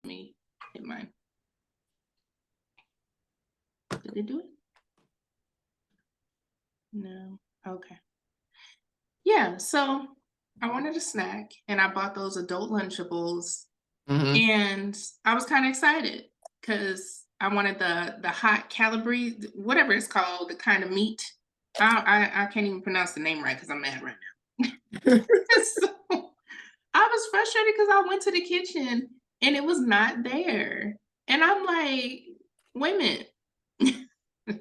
me hit mine. Did it do it? No. Okay. Yeah, so I wanted a snack and I bought those adult Lunchables and I was kind of excited because I wanted the hot calabrese, whatever it's called, the kind of meat. I can't even pronounce the name right because I'm mad right now. So I was frustrated because I went to the kitchen and it was not there. And I'm like, wait a minute.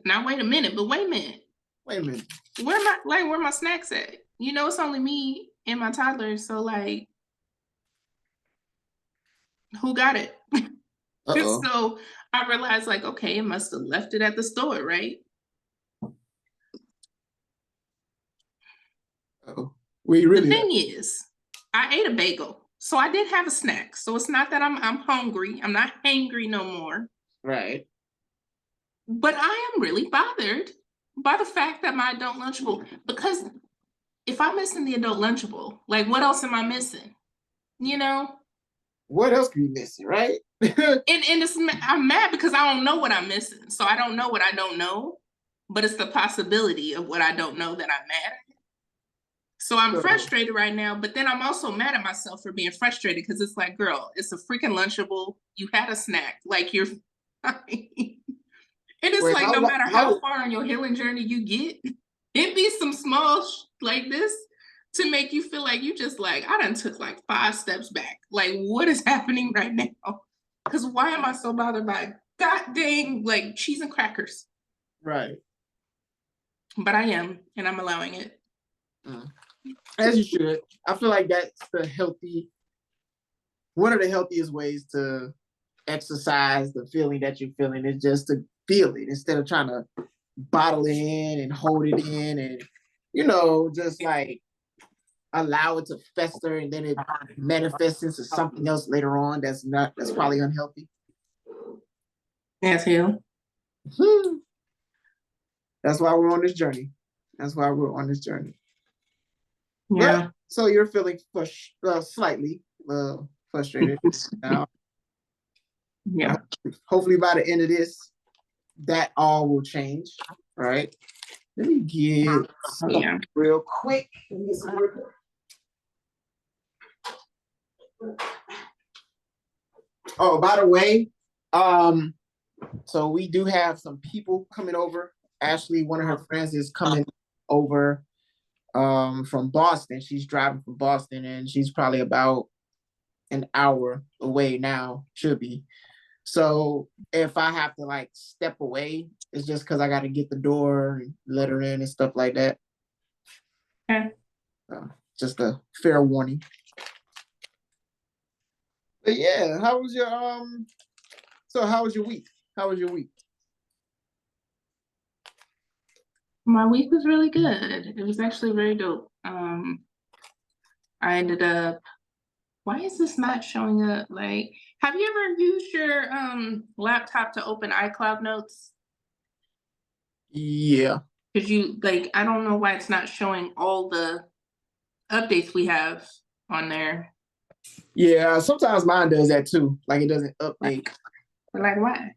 Not wait a minute, but wait a minute. Wait a minute. Where my snacks at? You know, it's only me and my toddler. So like, who got it? So I realized like, okay, it must have left it at the store, right? The thing is, I ate a bagel. So I did have a snack. So it's not that I'm hungry. I'm not hangry no more. Right. But I am really bothered by the fact that my adult Lunchable, because if I'm missing the adult Lunchable, like what else am I missing? You know? What else could be missing, right? and I'm mad because I don't know what I'm missing. So I don't know what I don't know, but it's the possibility of what I don't know that I'm mad at. So I'm frustrated right now, but then I'm also mad at myself for being frustrated because it's like, girl, it's a freaking Lunchable. You had a snack, like you're fine. And it's like, no matter how far on your healing journey you get, it be some small like this to make you feel like you just like, I done took like 5 steps back. Like, what is happening right now? Because why am I so bothered by god dang like cheese and crackers? Right. But I am, and I'm allowing it. As you should. I feel like that's one of the healthiest ways to exercise the feeling that you're feeling is just to feel it instead of trying to bottle it in and hold it in and, just like allow it to fester and then it manifests into something else later on that's probably unhealthy. As hell. That's why we're on this journey. Yeah. But, so you're feeling slightly frustrated now. Yeah. Hopefully by the end of this, that all will change, right? Let me get real quick. Oh, by the way, so we do have some people coming over. Ashley, one of her friends, is coming over from Boston. She's driving from Boston and she's probably about an hour away now, should be. So if I have to like step away, it's just because I got to get the door and let her in and stuff like that. Okay. Just a fair warning. But yeah, how was your week? How was your week? My week was really good. It was actually very dope. I ended up, why is this not showing up? Like, have you ever used your laptop to open iCloud notes? Yeah. Because I don't know why it's not showing all the updates we have on there. Yeah, sometimes mine does that too. Like it doesn't update. Like why?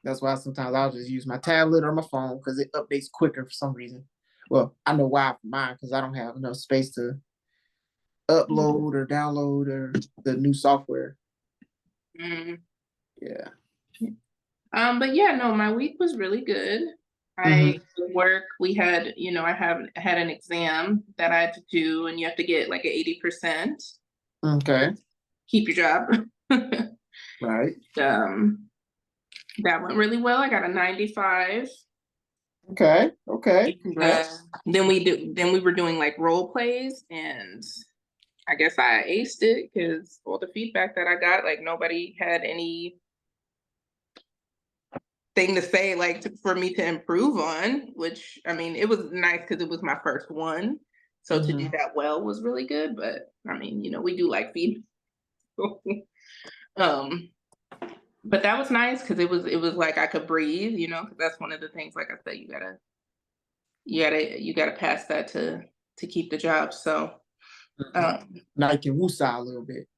That's why sometimes I'll just use my tablet or my phone because it updates quicker for some reason. Well, I know why for mine because I don't have enough space to upload or download or the new software. Yeah. But yeah, no, my week was really good. I work. We had, I had an exam that I had to do, and you have to get like an 80%. Okay. Keep your job. Right. That went really well. I got a 95. Okay. Congrats. Then we were doing like role plays, and I guess I aced it because all the feedback that I got, like nobody had any thing to say like for me to improve on, which I mean it was nice because it was my first one, so to do that well was really good. But I mean, we do like feedback. But that was nice because it was like I could breathe, because that's one of the things, like I said, you gotta pass that to keep the job. So now you can woosah a little bit.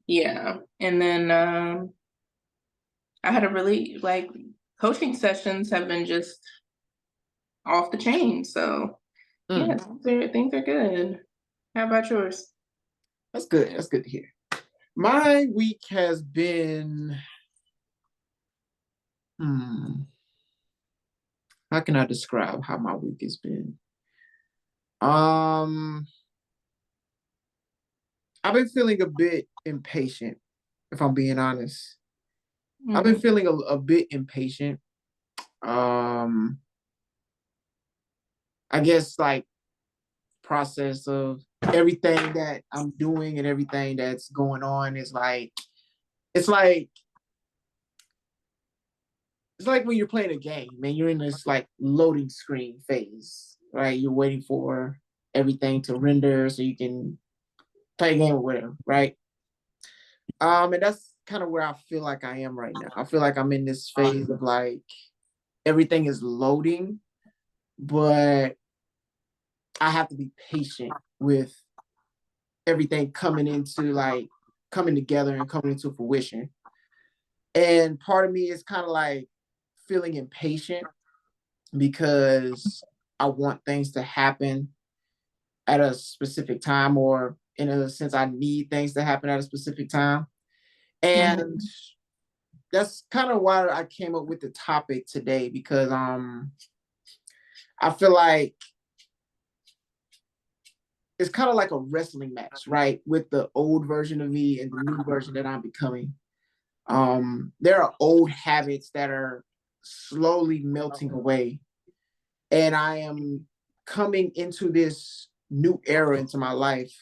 Yeah. And then I had a really like coaching sessions have been just off the chain. So yeah, things are good. How about yours? That's good. That's good to hear. My week has been, how can I describe how my week has been? Um, I've been feeling a bit impatient, if I'm being honest. I've been feeling a bit impatient. Um, I guess like process of everything that I'm doing and everything that's going on is like it's like it's like when you're playing a game and you're in this like loading screen phase, right? You're waiting for everything to render so you can play a game or whatever, right? And that's kind of where I feel like I am right now. I feel like I'm in this phase of like everything is loading, but I have to be patient with everything coming together and coming into fruition. And part of me is kind of like feeling impatient because I want things to happen at a specific time, or in a sense, I need things to happen at a specific time. And that's kind of why I came up with the topic today, because I feel like it's kind of like a wrestling match, right? With the old version of me and the new version that I'm becoming. There are old habits that are slowly melting away, and I am coming into this new era into my life.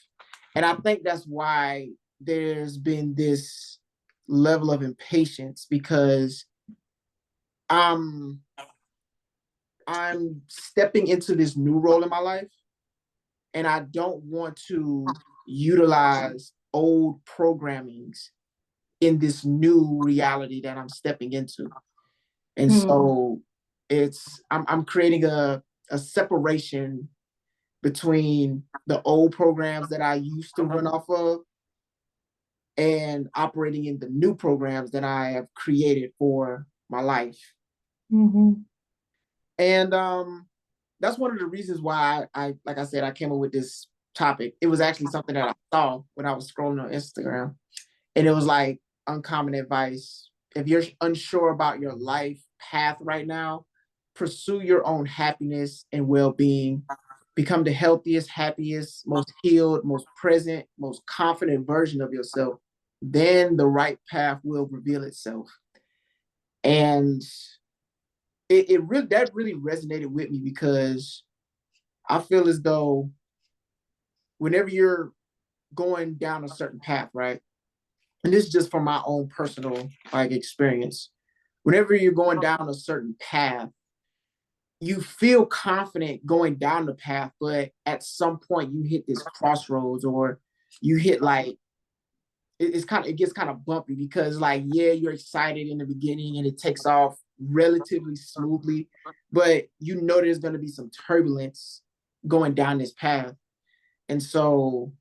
And I think that's why there's been this level of impatience, because I'm I'm stepping into this new role in my life, and I don't want to utilize old programmings in this new reality that I'm stepping into. And so I'm creating a separation between the old programs that I used to run off of and operating in the new programs that I have created for my life. And that's one of the reasons why I like I said, I came up with this topic. It was actually something that I saw when I was scrolling on Instagram. And it was like uncommon advice. If you're unsure about your life path right now, pursue your own happiness and well-being. Become the healthiest, happiest, most healed, most present, most confident version of yourself. Then the right path will reveal itself. And it really, that really resonated with me, because I feel as though whenever you're going down a certain path, right? And this is just from my own personal like experience. Whenever you're going down a certain path, you feel confident going down the path, but at some point you hit this crossroads, or you hit like it gets kind of bumpy, because like, yeah, you're excited in the beginning and it takes off relatively smoothly, but you know there's going to be some turbulence going down this path. And so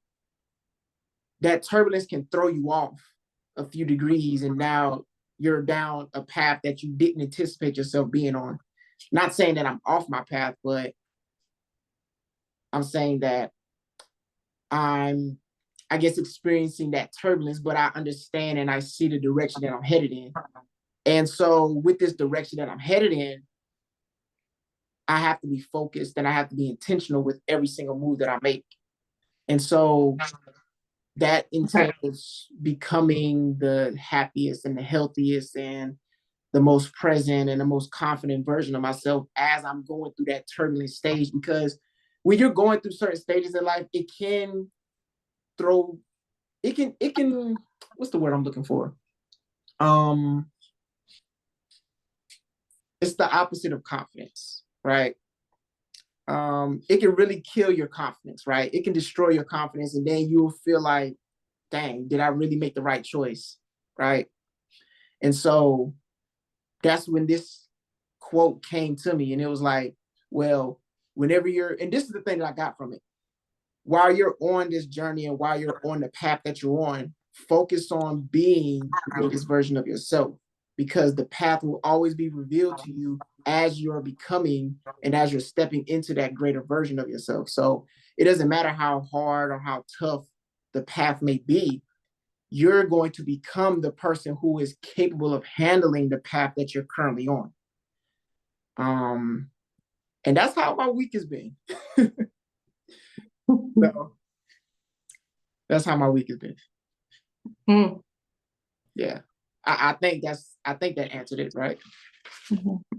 that turbulence can throw you off a few degrees, and now you're down a path that you didn't anticipate yourself being on. Not saying that I'm off my path, but I'm saying that I'm, I guess, experiencing that turbulence, but I understand and I see the direction that I'm headed in. And so with this direction that I'm headed in, I have to be focused and I have to be intentional with every single move that I make. And so that entails becoming the happiest and the healthiest and the most present and the most confident version of myself as I'm going through that turbulent stage. Because when you're going through certain stages in life, it can throw, it can, what's the word I'm looking for? Um, it's the opposite of confidence, right? It can really kill your confidence, right? It can destroy your confidence, and then you'll feel like, dang, did I really make the right choice, right? And so that's when this quote came to me, and it was like, well, whenever you're, and this is the thing that I got from it, while you're on this journey and while you're on the path that you're on, focus on being the greatest version of yourself, because the path will always be revealed to you as you're becoming and as you're stepping into that greater version of yourself. So it doesn't matter how hard or how tough the path may be, you're going to become the person who is capable of handling the path that you're currently on. And that's how my week has been. So that's how my week has been. Yeah. I think that answered it, right?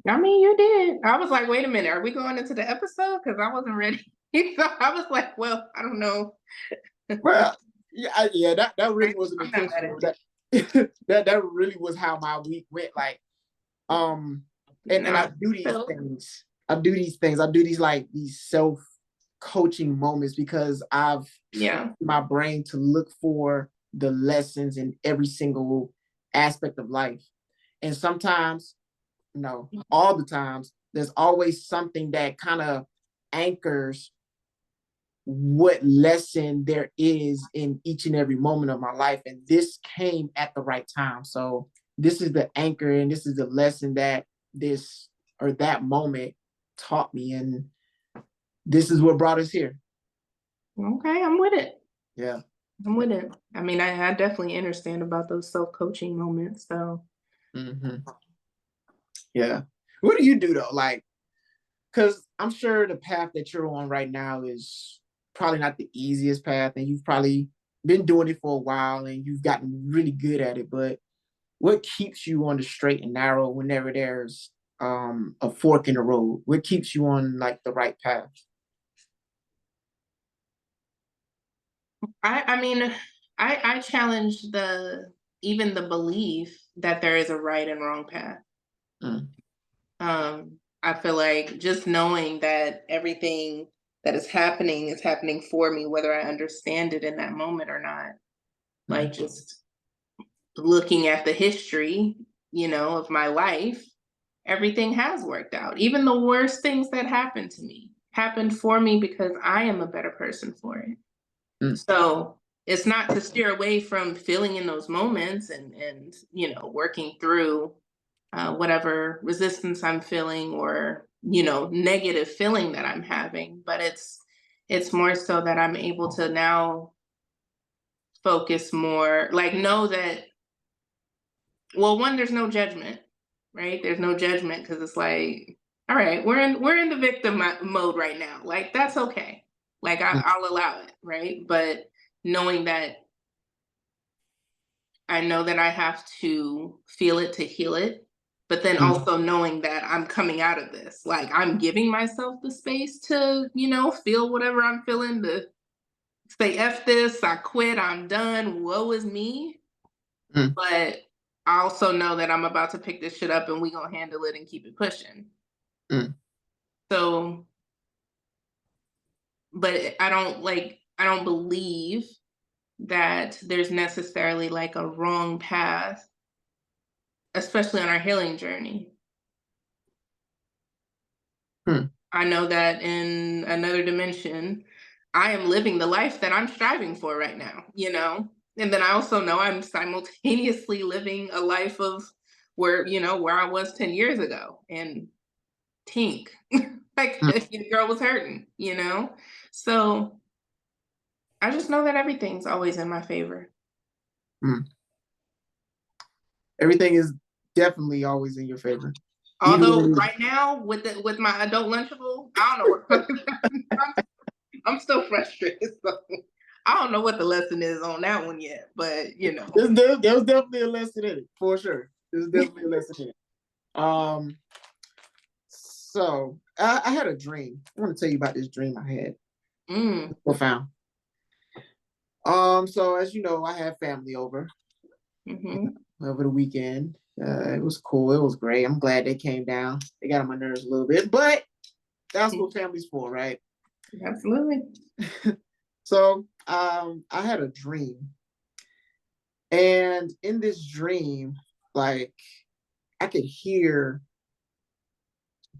I mean, you did. I was like, wait a minute, are we going into the episode? Because I wasn't ready. So I was like, well, I don't know. Well, yeah, that really wasn't intentional. That really was how my week went. Like, and I do these things. I do these like these self-coaching moments because I've trained my brain to look for the lessons in every single aspect of life. And sometimes, no, all the times, there's always something that kind of anchors what lesson there is in each and every moment of my life. And this came at the right time. So this is the anchor and this is the lesson that this or that moment taught me. And this is what brought us here. Okay, I'm with it. Yeah. I'm with it. I mean, I definitely understand about those self-coaching moments. So yeah. What do you do though? Like, because I'm sure the path that you're on right now is probably not the easiest path, and you've probably been doing it for a while and you've gotten really good at it. But what keeps you on the straight and narrow whenever there's a fork in the road? What keeps you on like the right path? I mean, I challenge even the belief that there is a right and wrong path. I feel like just knowing that everything that is happening for me, whether I understand it in that moment or not. Like just looking at the history, of my life, everything has worked out. Even the worst things that happened to me happened for me because I am a better person for it. So it's not to steer away from feeling in those moments and working through whatever resistance I'm feeling or negative feeling that I'm having, but it's more so that I'm able to now focus more, like know that, well, one, there's no judgment, right? There's no judgment because it's like, all right, we're in the victim mode right now, like that's okay, like I'll allow it, right? But knowing that I know that I have to feel it to heal it, but then also knowing that I'm coming out of this, like I'm giving myself the space to, feel whatever I'm feeling, to say, F this, I quit, I'm done, woe is me. But I also know that I'm about to pick this shit up and we gonna handle it and keep it pushing. So, but I don't believe that there's necessarily like a wrong path, especially on our healing journey. I know that in another dimension, I am living the life that I'm striving for right now, And then I also know I'm simultaneously living a life of where I was 10 years ago and tink. Like the girl was hurting, So I just know that everything's always in my favor. Everything is definitely always in your favor. Although right now with my adult Lunchable, I don't know. I'm still frustrated. So I don't know what the lesson is on that one yet, but there was definitely a lesson in it for sure. There's definitely a lesson in it. So I had a dream. I want to tell you about this dream I had. Profound. So as you know, I had family over over the weekend. It was cool. It was great. I'm glad they came down. They got on my nerves a little bit, but that's what family's for, right? Absolutely. So I had a dream. And in this dream, like I could hear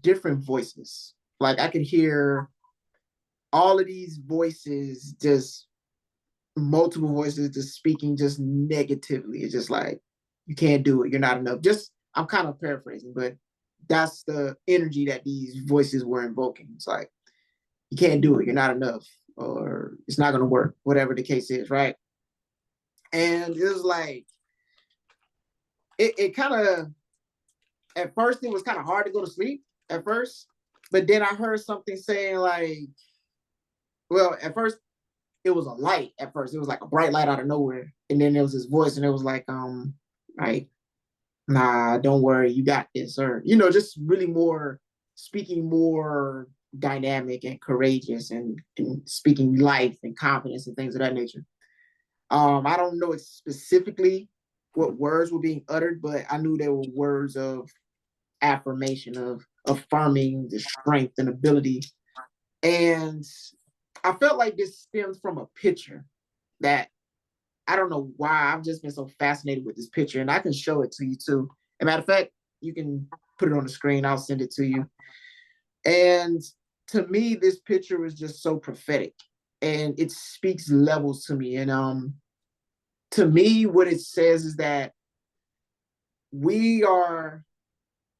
different voices. Like I could hear all of these voices just multiple voices just speaking just negatively. It's just like, you can't do it. You're not enough. Just, I'm kind of paraphrasing, but that's the energy that these voices were invoking. It's like, you can't do it. You're not enough, or it's not going to work, whatever the case is, right? And it was like, it kind of, at first, it was kind of hard to go to sleep at first. But then I heard something saying like, well, at first, it was a light at first. It was like a bright light out of nowhere. And then there was this voice, and it was like, nah, don't worry, you got this. Or, just really more speaking more dynamic and courageous, and speaking life and confidence and things of that nature. I don't know specifically what words were being uttered, but I knew there were words of affirmation, of affirming the strength and ability. And I felt like this stems from a picture that, I don't know why, I've just been so fascinated with this picture, and I can show it to you too. As a matter of fact, you can put it on the screen. I'll send it to you. And to me, this picture is just so prophetic, and it speaks levels to me. And to me, what it says is that we are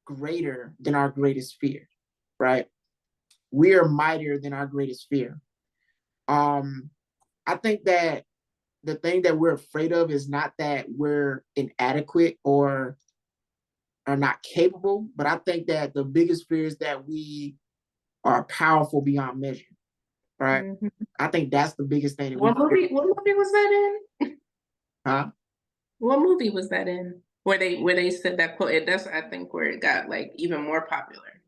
greater than our greatest fear, right? We are mightier than our greatest fear. I think that the thing that we're afraid of is not that we're inadequate or are not capable, but I think that the biggest fear is that we are powerful beyond measure, right? Mm-hmm. I think that's the biggest thing. What movie was that in? Huh? What movie was that in? Where they said that quote? That's, I think, where it got like even more popular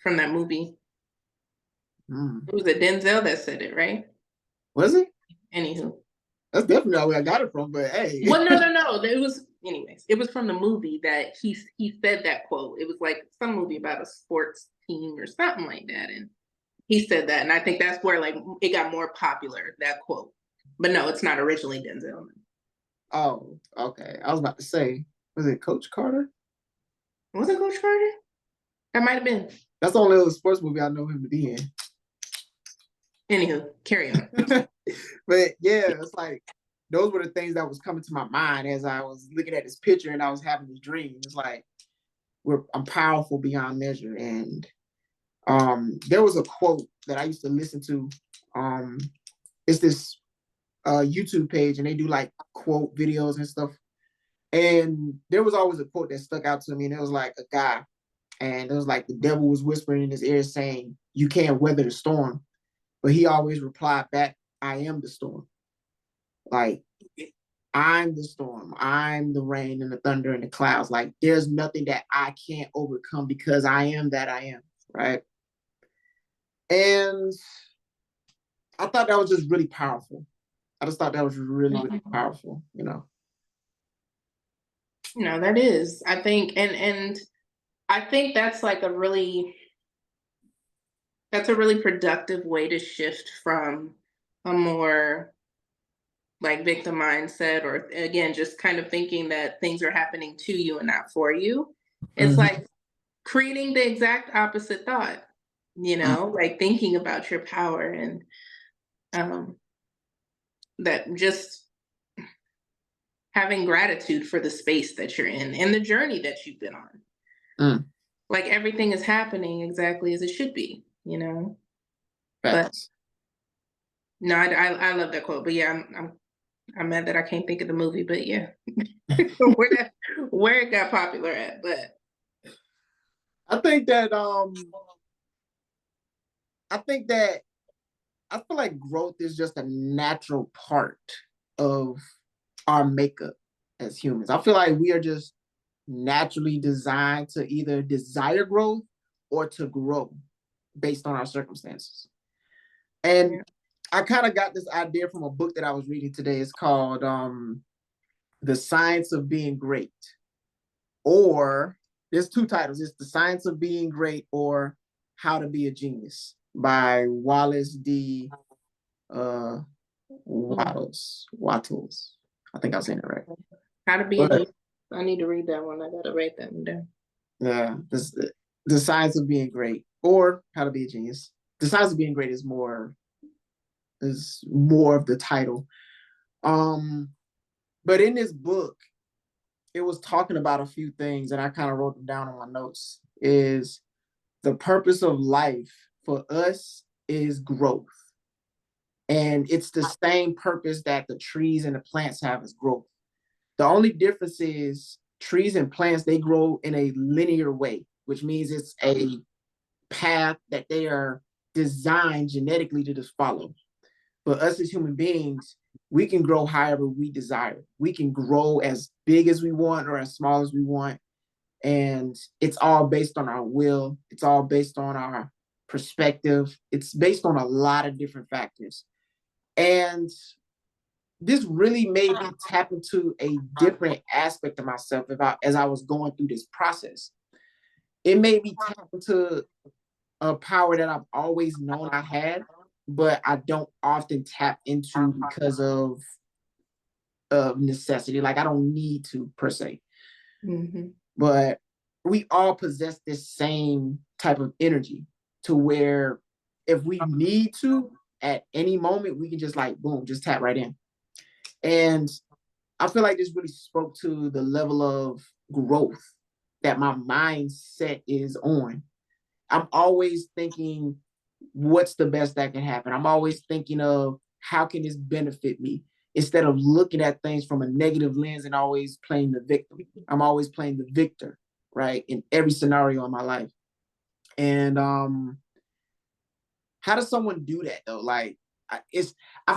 from that movie. It was a Denzel that said it, right? Was it? Anywho. That's definitely not where I got it from, but hey. Well, no. It was, anyways, it was from the movie that he said that quote. It was like some movie about a sports team or something like that. And he said that. And I think that's where like it got more popular, that quote. But no, it's not originally Denzel. Oh, okay. I was about to say, was it Coach Carter? Was it Coach Carter? That might have been. That's the only other sports movie I know him to be in. Anywho, carry on. But yeah, it's like, those were the things that was coming to my mind as I was looking at this picture and I was having this dream. It's like, I'm powerful beyond measure. And there was a quote that I used to listen to. It's this YouTube page, and they do like quote videos and stuff. And there was always a quote that stuck out to me, and it was like a guy, and it was like the devil was whispering in his ear saying, "You can't weather the storm." But he always replied back, "I am the storm." Like, I'm the storm. I'm the rain and the thunder and the clouds. Like, there's nothing that I can't overcome because I am that I am, right? And I thought that was just really powerful. I just thought that was really, really powerful, No, that is. I think, and I think that's like that's a really productive way to shift from a more like victim mindset, or again, just kind of thinking that things are happening to you and not for you. It's like creating the exact opposite thought, like thinking about your power, and that just having gratitude for the space that you're in and the journey that you've been on. Like everything is happening exactly as it should be, But no, I love that quote. But yeah, I'm mad that I can't think of the movie, but yeah, where it got popular at. But I think that I feel like growth is just a natural part of our makeup as humans. I feel like we are just naturally designed to either desire growth or to grow based on our circumstances. And I kind of got this idea from a book that I was reading today. It's called The Science of Being Great. Or there's two titles. It's The Science of Being Great or How to Be a Genius by Wallace D. Wattles. I think I was saying it right. How to Be a Genius. I need to read that one. I gotta write that one down. Yeah, The Science of Being Great or How to Be a Genius. The Science of Being Great is more of the title. But in this book, it was talking about a few things, and I kind of wrote them down on my notes. Is the purpose of life for us is growth. And it's the same purpose that the trees and the plants have, is growth. The only difference is trees and plants, they grow in a linear way, which means it's a path that they are designed genetically to just follow. But us as human beings, we can grow however we desire. We can grow as big as we want or as small as we want. And it's all based on our will. It's all based on our perspective. It's based on a lot of different factors. And this really made me tap into a different aspect of myself as I was going through this process. It made me tap into a power that I've always known I had, but I don't often tap into because of necessity. Like, I don't need to, per se. Mm-hmm. But we all possess this same type of energy, to where if we need to, at any moment, we can just like, boom, just tap right in. And I feel like this really spoke to the level of growth that my mindset is on. I'm always thinking, what's the best that can happen? I'm always thinking of, how can this benefit me? Instead of looking at things from a negative lens and always playing the victim. I'm always playing the victor, right? In every scenario in my life. And how does someone do that though? Like, I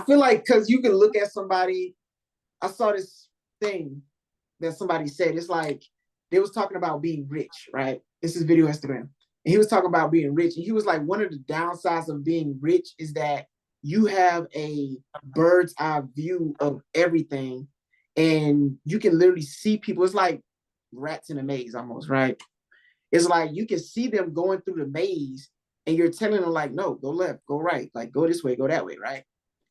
feel like, because you can look at somebody. I saw this thing that somebody said. It's like, they was talking about being rich, right? This is video Instagram. And he was talking about being rich. And he was like, one of the downsides of being rich is that you have a bird's eye view of everything. And you can literally see people. It's like rats in a maze almost, right? It's like you can see them going through the maze, and you're telling them like, no, go left, go right, like go this way, go that way, right?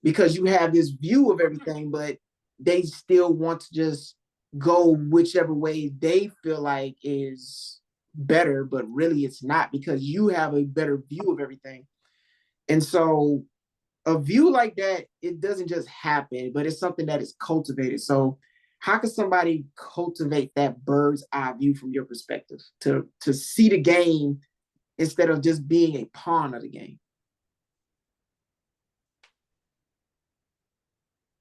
Because you have this view of everything, but they still want to just go whichever way they feel like is better, but really it's not, because you have a better view of everything. And so a view like that, it doesn't just happen, but it's something that is cultivated. So how can somebody cultivate that bird's eye view from your perspective, to see the game instead of just being a pawn of the game?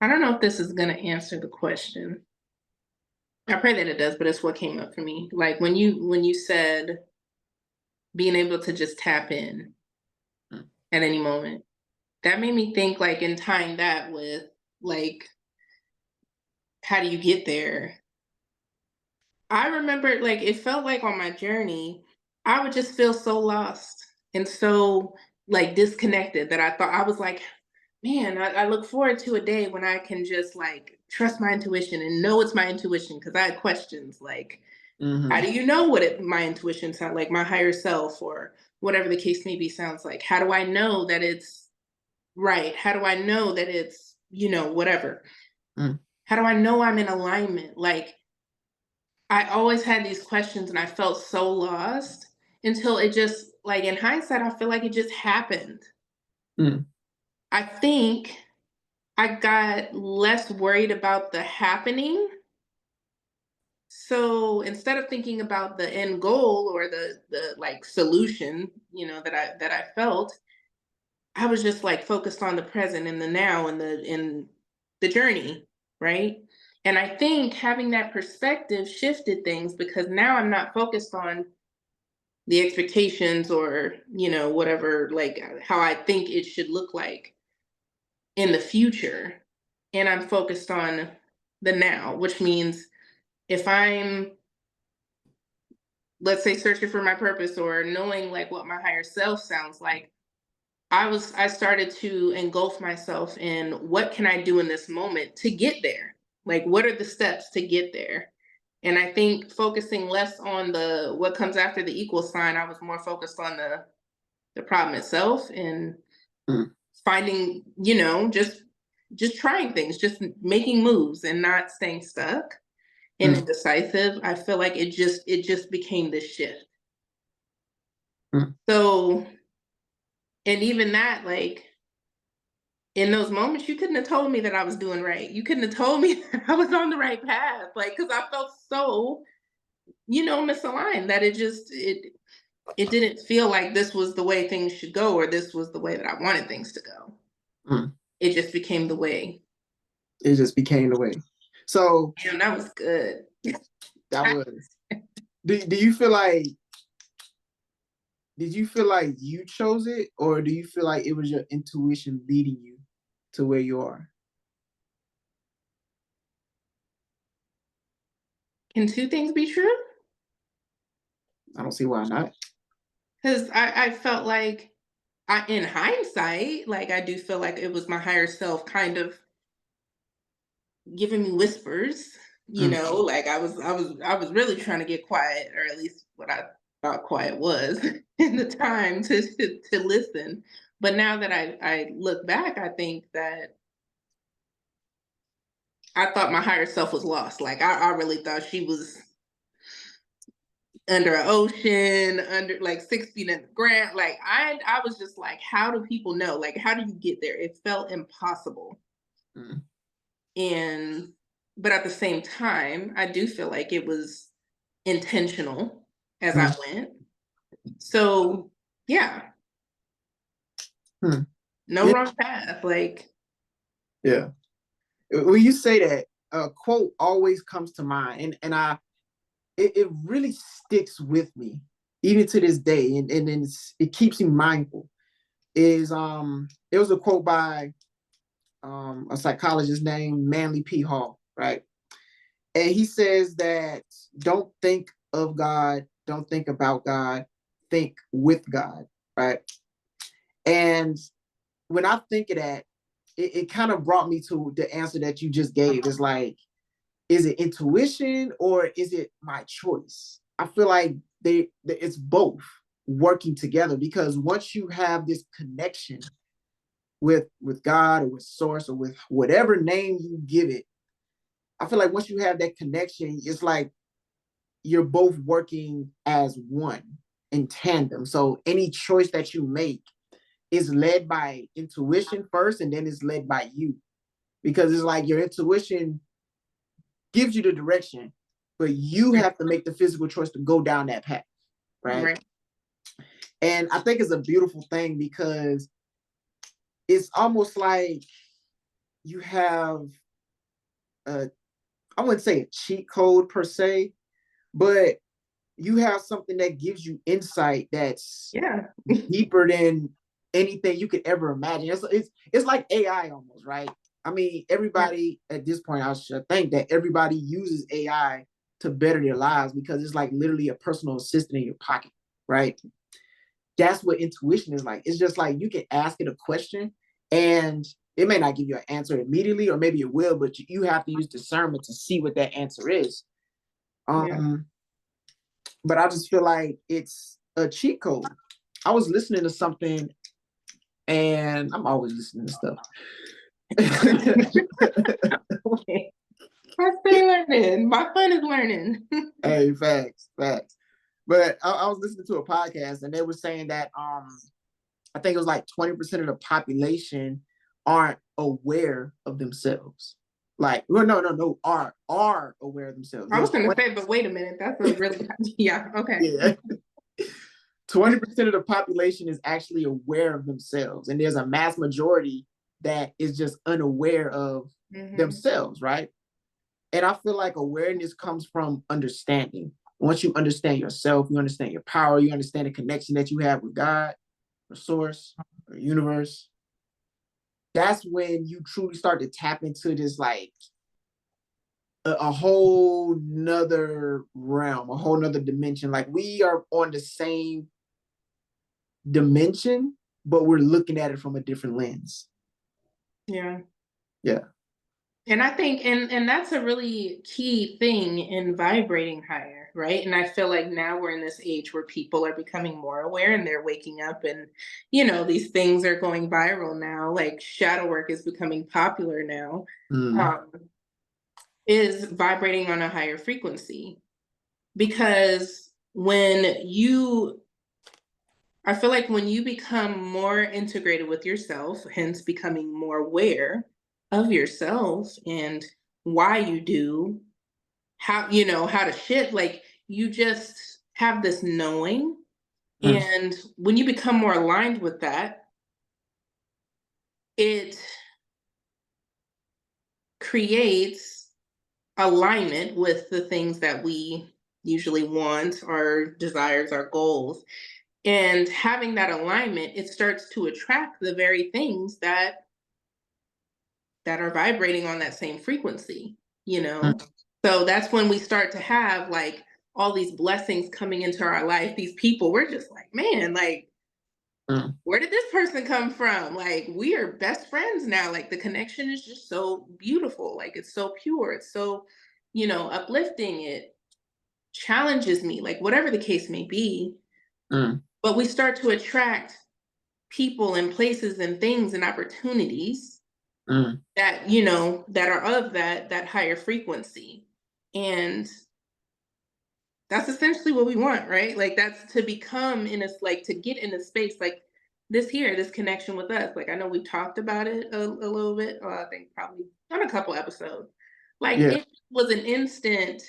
I don't know if this is going to answer the question. I pray that it does, but it's what came up for me. Like when you said being able to just tap in at any moment, that made me think, like, in tying that with, like, how do you get there? I remember, like, it felt like on my journey, I would just feel so lost and so, like, disconnected, that I thought, I was like, man, I look forward to a day when I can just like trust my intuition and know it's my intuition, because I had questions like, how do you know what my intuition sounds like, my higher self, or whatever the case may be sounds like? How do I know that it's right? How do I know that it's, whatever? Mm. How do I know I'm in alignment? Like, I always had these questions and I felt so lost until it just, like, in hindsight, I feel like it just happened. Mm. I think I got less worried about the happening. So instead of thinking about the end goal or the like solution, that I felt, I was just like focused on the present and the now and the journey, right? And I think having that perspective shifted things, because now I'm not focused on the expectations or, whatever, like how I think it should look like in the future. And I'm focused on the now, which means if I'm, let's say, searching for my purpose or knowing like what my higher self sounds like, I started to engulf myself in, what can I do in this moment to get there? Like, what are the steps to get there? And I think focusing less on the what comes after the equal sign, I was more focused on the problem itself, and Mm. finding, just trying things, just making moves and not staying stuck and Mm. indecisive. I feel like it just became this shift. Mm. So, and even that, like, in those moments, you couldn't have told me that I was doing right. You couldn't have told me that I was on the right path. Like, because I felt so, misaligned that it didn't feel like this was the way things should go or this was the way that I wanted things to go. Mm. It just became the way. It just became the way. So And that was good. that was. Do you feel like? Did you feel like you chose it, or do you feel like it was your intuition leading you to where you are? Can two things be true? I don't see why not. Because I felt like in hindsight, like I do feel like it was my higher self kind of giving me whispers, like I was really trying to get quiet, or at least what I thought quiet was in the time to listen. But now that I look back, I think that I thought my higher self was lost. Like I really thought she was under an ocean, under like 6 feet in the ground. Like I was just like, how do people know? Like, how do you get there? It felt impossible. Mm. And but at the same time, I do feel like it was intentional as I went. So yeah, Hmm. no Yeah. wrong path. Like, Yeah. When you say that, a quote always comes to mind, and it really sticks with me even to this day, and it keeps me mindful. Is it was a quote by a psychologist named Manly P. Hall, right? And he says that don't think of God, don't think about God, think with God, right? And when I think of that, it kind of brought me to the answer that you just gave. It's like, is it intuition or is it my choice? I feel like it's both working together, because once you have this connection with God or with source or with whatever name you give it, I feel like once you have that connection, it's like you're both working as one in tandem. So any choice that you make is led by intuition first, and then it's led by you, because it's like your intuition gives you the direction, but you have to make the physical choice to go down that path, right? And I think it's a beautiful thing, because it's almost like you have a, I wouldn't say a cheat code per se, but you have something that gives you insight that's yeah, deeper than anything you could ever imagine. It's like AI almost, right? I mean, everybody at this point, I should think that everybody uses AI to better their lives, because it's like literally a personal assistant in your pocket, right? That's what intuition is like. It's just like you can ask it a question and it may not give you an answer immediately, or maybe it will, but you have to use discernment to see what that answer is. yeah. But I just feel like it's a cheat code. I was listening to something, and I'm always listening to stuff. I stay learning. My fun is learning. Hey, facts. But I was listening to a podcast, and they were saying that I think it was like 20% of the population aren't aware of themselves. Like, well, no, are aware of themselves. I was There's gonna 20, say, but wait a minute, that's a really yeah, okay. yeah. 20% of the population is actually aware of themselves, and there's a mass majority that is just unaware of themselves, right? And I feel like awareness comes from understanding. Once you understand yourself, you understand your power, you understand the connection that you have with God, or source, or universe. That's when you truly start to tap into this, like a whole nother realm, a whole nother dimension. Like we are on the same dimension, but we're looking at it from a different lens. Yeah. Yeah. And I think, and that's a really key thing in vibrating higher, right? And I feel like now we're in this age where people are becoming more aware and they're waking up, and these things are going viral now. Like shadow work is becoming popular now. Is vibrating on a higher frequency, because when you I feel like when you become more integrated with yourself, hence becoming more aware of yourself and why you do, how to shift, like you just have this knowing. Mm, And when you become more aligned with that, it creates alignment with the things that we usually want, our desires, our goals. And having that alignment, it starts to attract the very things that are vibrating on that same frequency, you know? mm, So that's when we start to have like all these blessings coming into our life. These people, we're just like, man, like, mm, where did this person come from? Like, we are best friends now. Like, the connection is just so beautiful. Like, it's so pure. It's so, uplifting. It challenges me, like, whatever the case may be. mm, But we start to attract people and places and things and opportunities mm, that are of that higher frequency. And that's essentially what we want, right? Like that's to become in a like to get in a space like this connection with us. Like I know we talked about it a little bit, I think probably on a couple episodes. Like yeah. it was an instant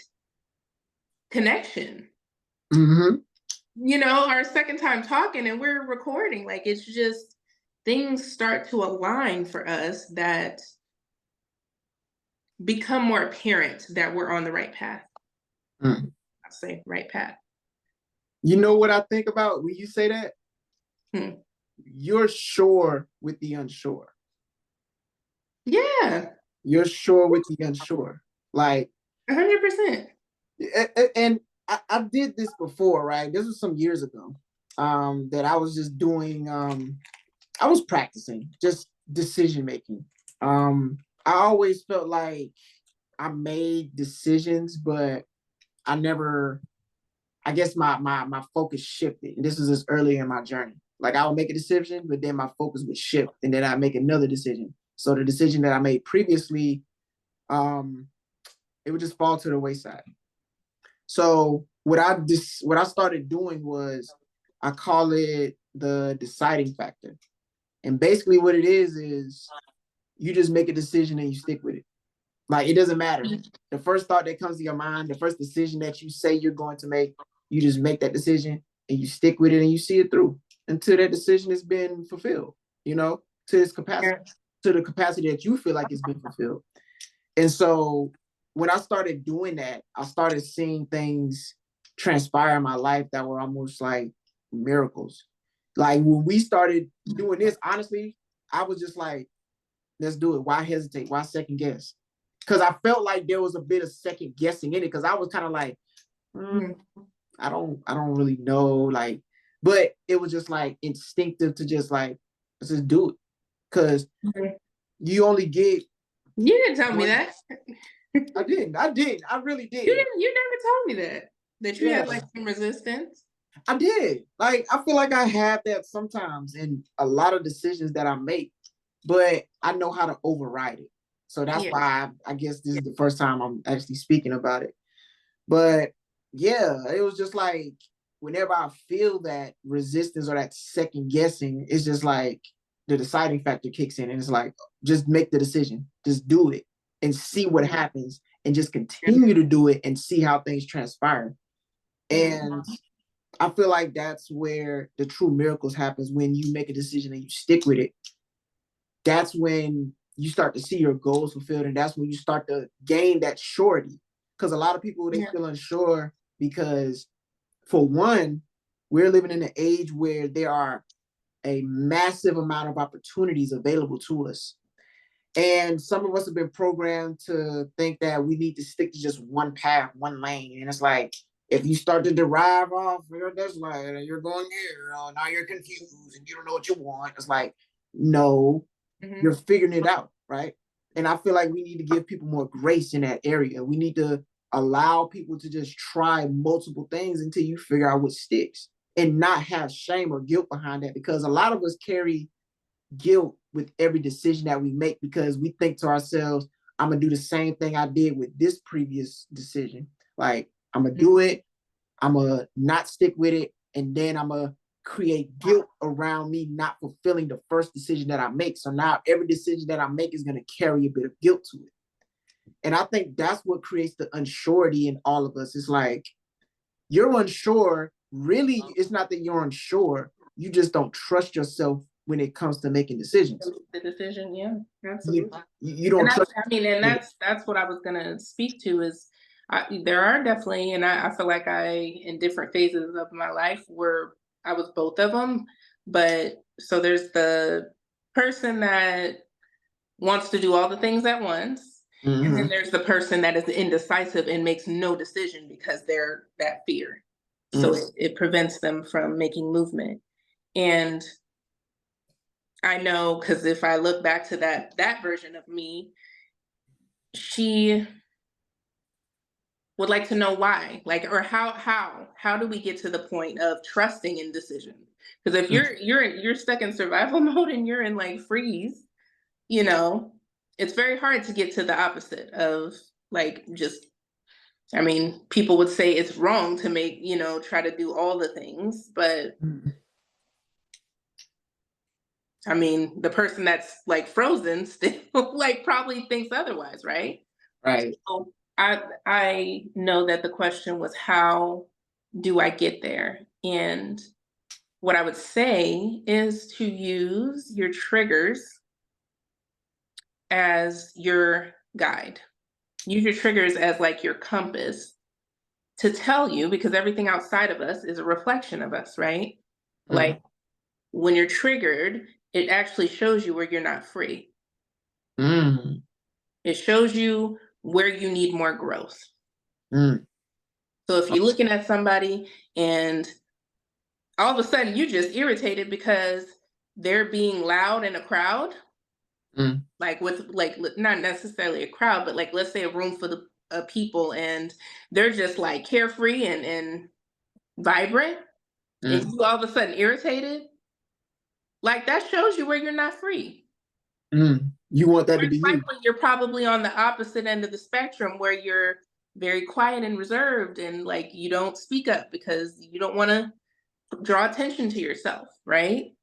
connection. Hmm. Our second time talking and we're recording. Like it's just things start to align for us that become more apparent that we're on the right path. Mm. I'll say right path. You know what I think about when you say that? Hmm. You're sure with the unsure. Yeah, You're sure with the unsure. Like, 100%. and I did this before, right? This was some years ago. That I was just doing. I was practicing just decision making. I always felt like I made decisions, but I never. I guess my focus shifted, and this was just early in my journey. Like I would make a decision, but then my focus would shift, and then I make another decision. So the decision that I made previously, um, it would just fall to the wayside. So what I started doing was I call it the deciding factor. And basically what it is you just make a decision and you stick with it. Like it doesn't matter. The first thought that comes to your mind, the first decision that you say you're going to make, you just make that decision and you stick with it and you see it through until that decision has been fulfilled, to its capacity, Yeah. to the capacity that you feel like it's been fulfilled. And so when I started doing that, I started seeing things transpire in my life that were almost like miracles. Like when we started doing this, honestly, I was just like, let's do it. Why hesitate? Why second guess? Because I felt like there was a bit of second guessing in it. Because I was kind of like, Mm. I don't really know. Like, but it was just like instinctive to just like, let's just do it. Because Mhm. you only get You didn't tell me one. that. I really You did. didn't. You never told me that you Yeah, had like some resistance. I did. Like, I feel like I have that sometimes in a lot of decisions that I make, but I know how to override it. So that's Yeah. why I guess this is the first time I'm actually speaking about it. But yeah, it was just like whenever I feel that resistance or that second guessing, it's just like the deciding factor kicks in and it's like, just make the decision, just do it and see what happens and just continue to do it and see how things transpire. And I feel like that's where the true miracles happens when you make a decision and you stick with it. That's when you start to see your goals fulfilled, and that's when you start to gain that surety. Because a lot of people they Yeah. feel unsure because, for one, we're living in an age where there are a massive amount of opportunities available to us. And some of us have been programmed to think that we need to stick to just one path, one lane. And it's like, if you start to derive off this lane and you're going here, now you're confused and you don't know what you want. It's like, no, you're figuring it out, right? And I feel like we need to give people more grace in that area. We need to allow people to just try multiple things until you figure out what sticks and not have shame or guilt behind that, because a lot of us carry guilt with every decision that we make because we think to ourselves, I'm gonna do the same thing I did with this previous decision. Like I'm gonna do it, I'm gonna not stick with it, and then I'm gonna create guilt around me not fulfilling the first decision that I make. So now every decision that I make is going to carry a bit of guilt to it. And I think that's what creates the unsurety in all of us. It's like, you're unsure. Really, it's not that you're unsure. You just don't trust yourself when it comes to making decisions. The decision, yeah, absolutely. You don't trust. I mean, and that's what I was gonna speak to is there are definitely, and I feel like in different phases of my life where I was both of them. But so there's the person that wants to do all the things at once. Mm-hmm. And then there's the person that is indecisive and makes no decision because they're that fear. So it prevents them from making movement. And I know, because if I look back to that version of me, she would like to know why, like, or how do we get to the point of trusting in decision? Because if you're stuck in survival mode and you're in like freeze, you know, it's very hard to get to the opposite of like just. I mean, people would say it's wrong to make, try to do all the things, but I mean, the person that's like frozen still like probably thinks otherwise, right? Right. So I know that the question was, how do I get there? And what I would say is to use your triggers as your guide. Use your triggers as like your compass to tell you, because everything outside of us is a reflection of us, right? Like when you're triggered, it actually shows you where you're not free. It shows you where you need more growth. So if you're looking at somebody and all of a sudden you're just irritated because they're being loud in a crowd, like with like not necessarily a crowd, but like let's say a room full of people and they're just like carefree and vibrant, and you all of a sudden irritated, like that shows you where you're not free. You want that to be you. You're probably on the opposite end of the spectrum where you're very quiet and reserved and like you don't speak up because you don't want to draw attention to yourself, right?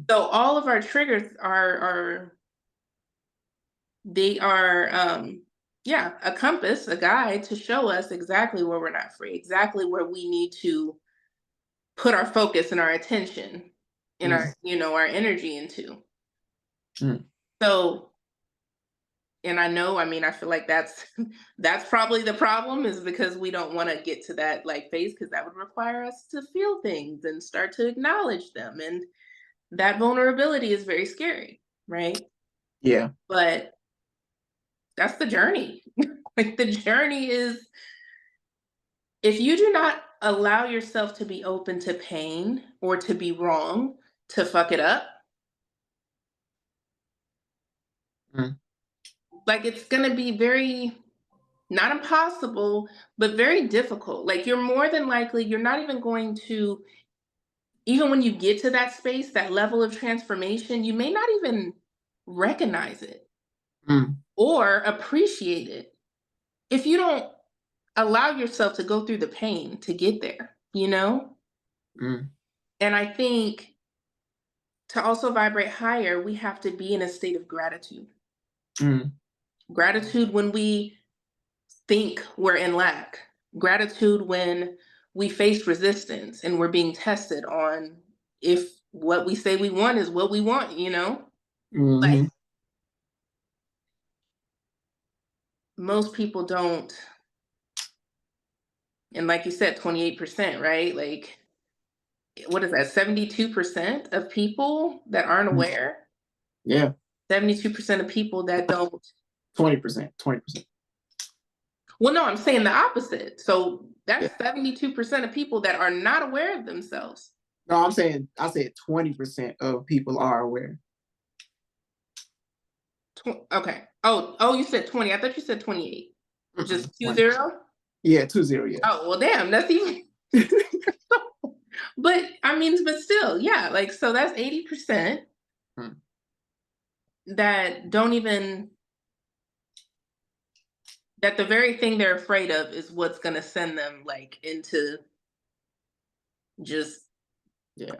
So all of our triggers are a compass, a guide to show us exactly where we're not free, exactly where we need to put our focus and our attention and our energy into. So, and I feel like that's probably the problem, is because we don't want to get to that like phase, because that would require us to feel things and start to acknowledge them. And that vulnerability is very scary, right? Yeah. But that's the journey. Like the journey is, if you do not allow yourself to be open to pain or to be wrong, to fuck it up, like it's going to be very, not impossible, but very difficult. Like you're more than likely, you're not even going to, even when you get to that space, that level of transformation, you may not even recognize it or appreciate it if you don't allow yourself to go through the pain to get there, And I think to also vibrate higher, we have to be in a state of gratitude. Gratitude when we think we're in lack. Gratitude when we face resistance and we're being tested on if what we say we want is what we want, Like, most people don't. And like you said, 28%, right? Like, what is that? 72% of people that aren't aware. Yeah. 72% of people that don't. 20%. Well, no, I'm saying the opposite. So that's 72% of people that are not aware of themselves. No, I said 20% of people are aware. Okay. Oh, you said 20. I thought you said 28. Just 20? Yeah, 20, yeah. Oh, well, damn, that's even. But still, yeah, like, so that's 80% that don't even, that the very thing they're afraid of is what's going to send them like into just Yeah.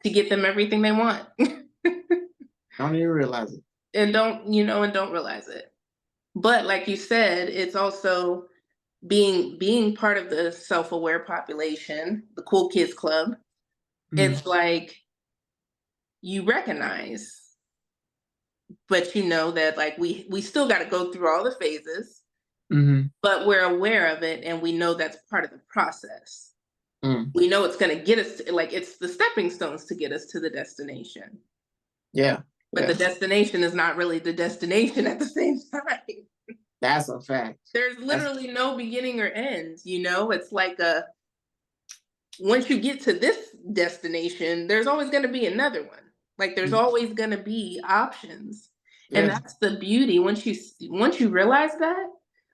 To get them everything they want. Don't even realize it. And don't realize it. But like you said, it's also being part of the self-aware population, the cool kids club. It's like you recognize, but you know that like we still got to go through all the phases, but we're aware of it and we know that's part of the process. We know it's going to get us to, like, it's the stepping stones to get us to the destination. Yeah. But the destination is not really the destination at the same time. That's a fact. There's literally no beginning or end, It's like once you get to this destination, there's always going to be another one. Like there's always going to be options. And that's the beauty. Once you realize that,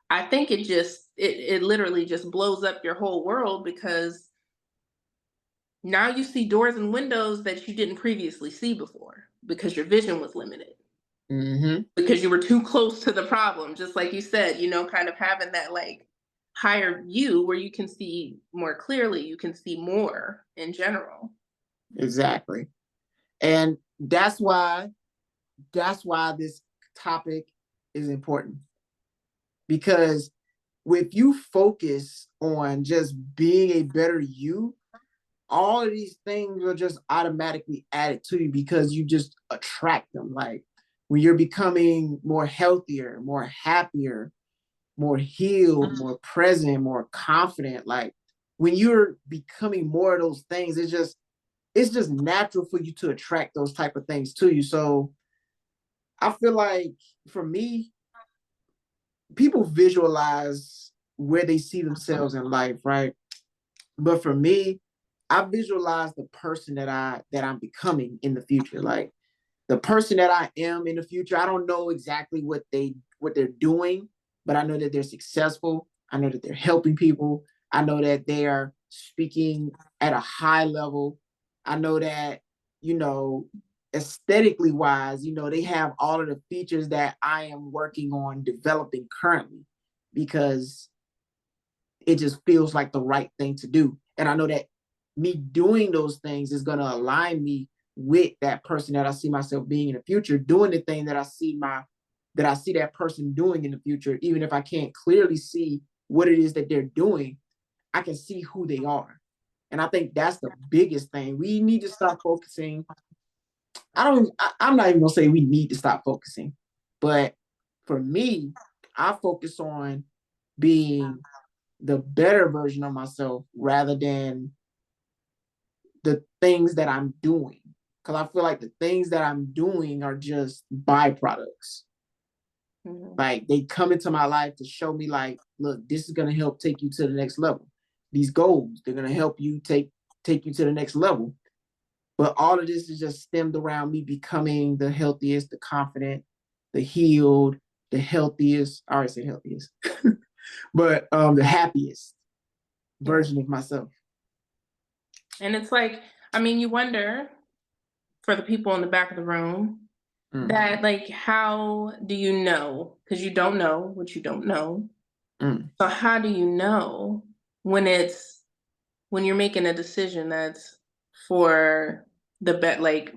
I think it literally just blows up your whole world, because now you see doors and windows that you didn't previously see before because your vision was limited. Because you were too close to the problem, just like you said, kind of having that like higher view where you can see more clearly, you can see more in general. Exactly. And that's why this topic is important, because if you focus on just being a better you, all of these things are just automatically added to you because you just attract them. Like when you're becoming more healthier, more happier, more healed, more present, more confident, like when you're becoming more of those things, it's just natural for you to attract those type of things to you. So I feel like for me, people visualize where they see themselves in life, right? But for me, I visualize the person that I'm becoming in the future. Like the person that I am in the future, I don't know exactly what they're doing, but I know that they're successful. I know that they're helping people. I know that they are speaking at a high level. I know that, aesthetically wise, they have all of the features that I am working on developing currently, because it just feels like the right thing to do. And I know that me doing those things is going to align me with that person that I see myself being in the future, doing the thing that I see that person doing in the future. Even if I can't clearly see what it is that they're doing, I can see who they are. And I think that's the biggest thing. We need to stop focusing. I'm not even gonna say we need to stop focusing, but for me, I focus on being the better version of myself rather than the things that I'm doing. Because I feel like the things that I'm doing are just byproducts. Like they come into my life to show me like, look, this is going to help take you to the next level. These goals, they're going to help you take you to the next level. But all of this is just stemmed around me becoming the healthiest, the confident, the healed, the healthiest. I already said healthiest, but the happiest version of myself. And it's like, you wonder, for the people in the back of the room, that like, how do you know? Because you don't know what you don't know. So how do you know when you're making a decision that's for the like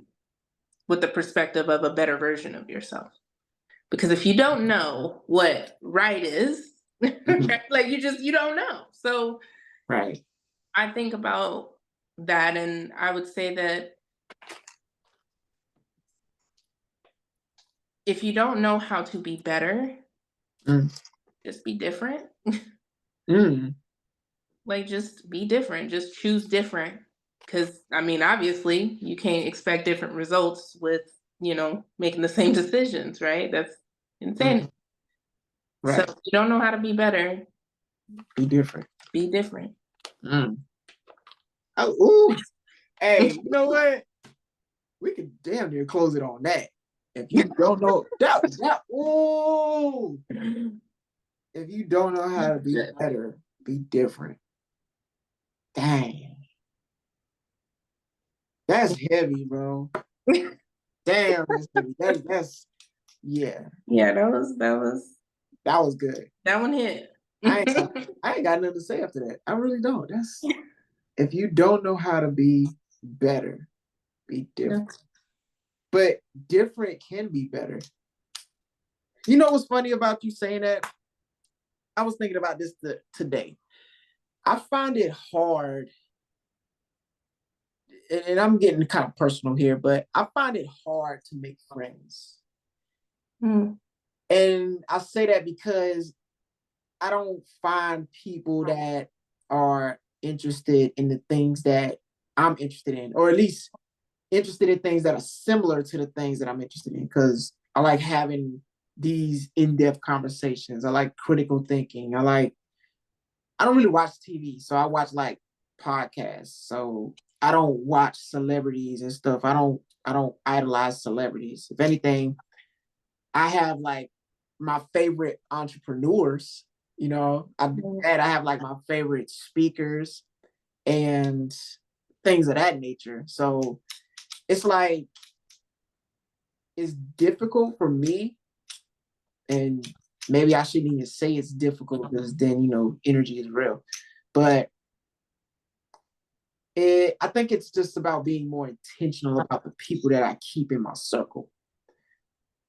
with the perspective of a better version of yourself? Because if you don't know what right is, like you don't know. So right. I think about that, and I would say that if you don't know how to be better, just be different. Like, just be different. Just choose different. Because, obviously, you can't expect different results with, making the same decisions, right? That's insane. Right. So, if you don't know how to be better, be different. Be different. Oh, ooh. Hey, you know what? We can damn near close it on that. If you don't know ooh. If you don't know how to be better, be different. Dang. That's heavy, bro. Damn, that's heavy. That's yeah. Yeah, that was good. That one hit. I ain't got nothing to say after that. I really don't. That's if you don't know how to be better. Be different. Yeah. But different can be better. You know what's funny about you saying that? I was thinking about this today. I find it hard, and I'm getting kind of personal here, but I find it hard to make friends. Mm. And I say that because I don't find people that are interested in the things that I'm interested in, or at least interested in things that are similar to the things that I'm interested in, because I like having these in-depth conversations. I like critical thinking. I don't really watch TV, so I watch like podcasts. So I don't watch celebrities and stuff. I don't idolize celebrities. If anything, I have like my favorite entrepreneurs, I have like my favorite speakers and things of that nature. So it's like, it's difficult for me, and maybe I shouldn't even say it's difficult because then, energy is real. But I think it's just about being more intentional about the people that I keep in my circle.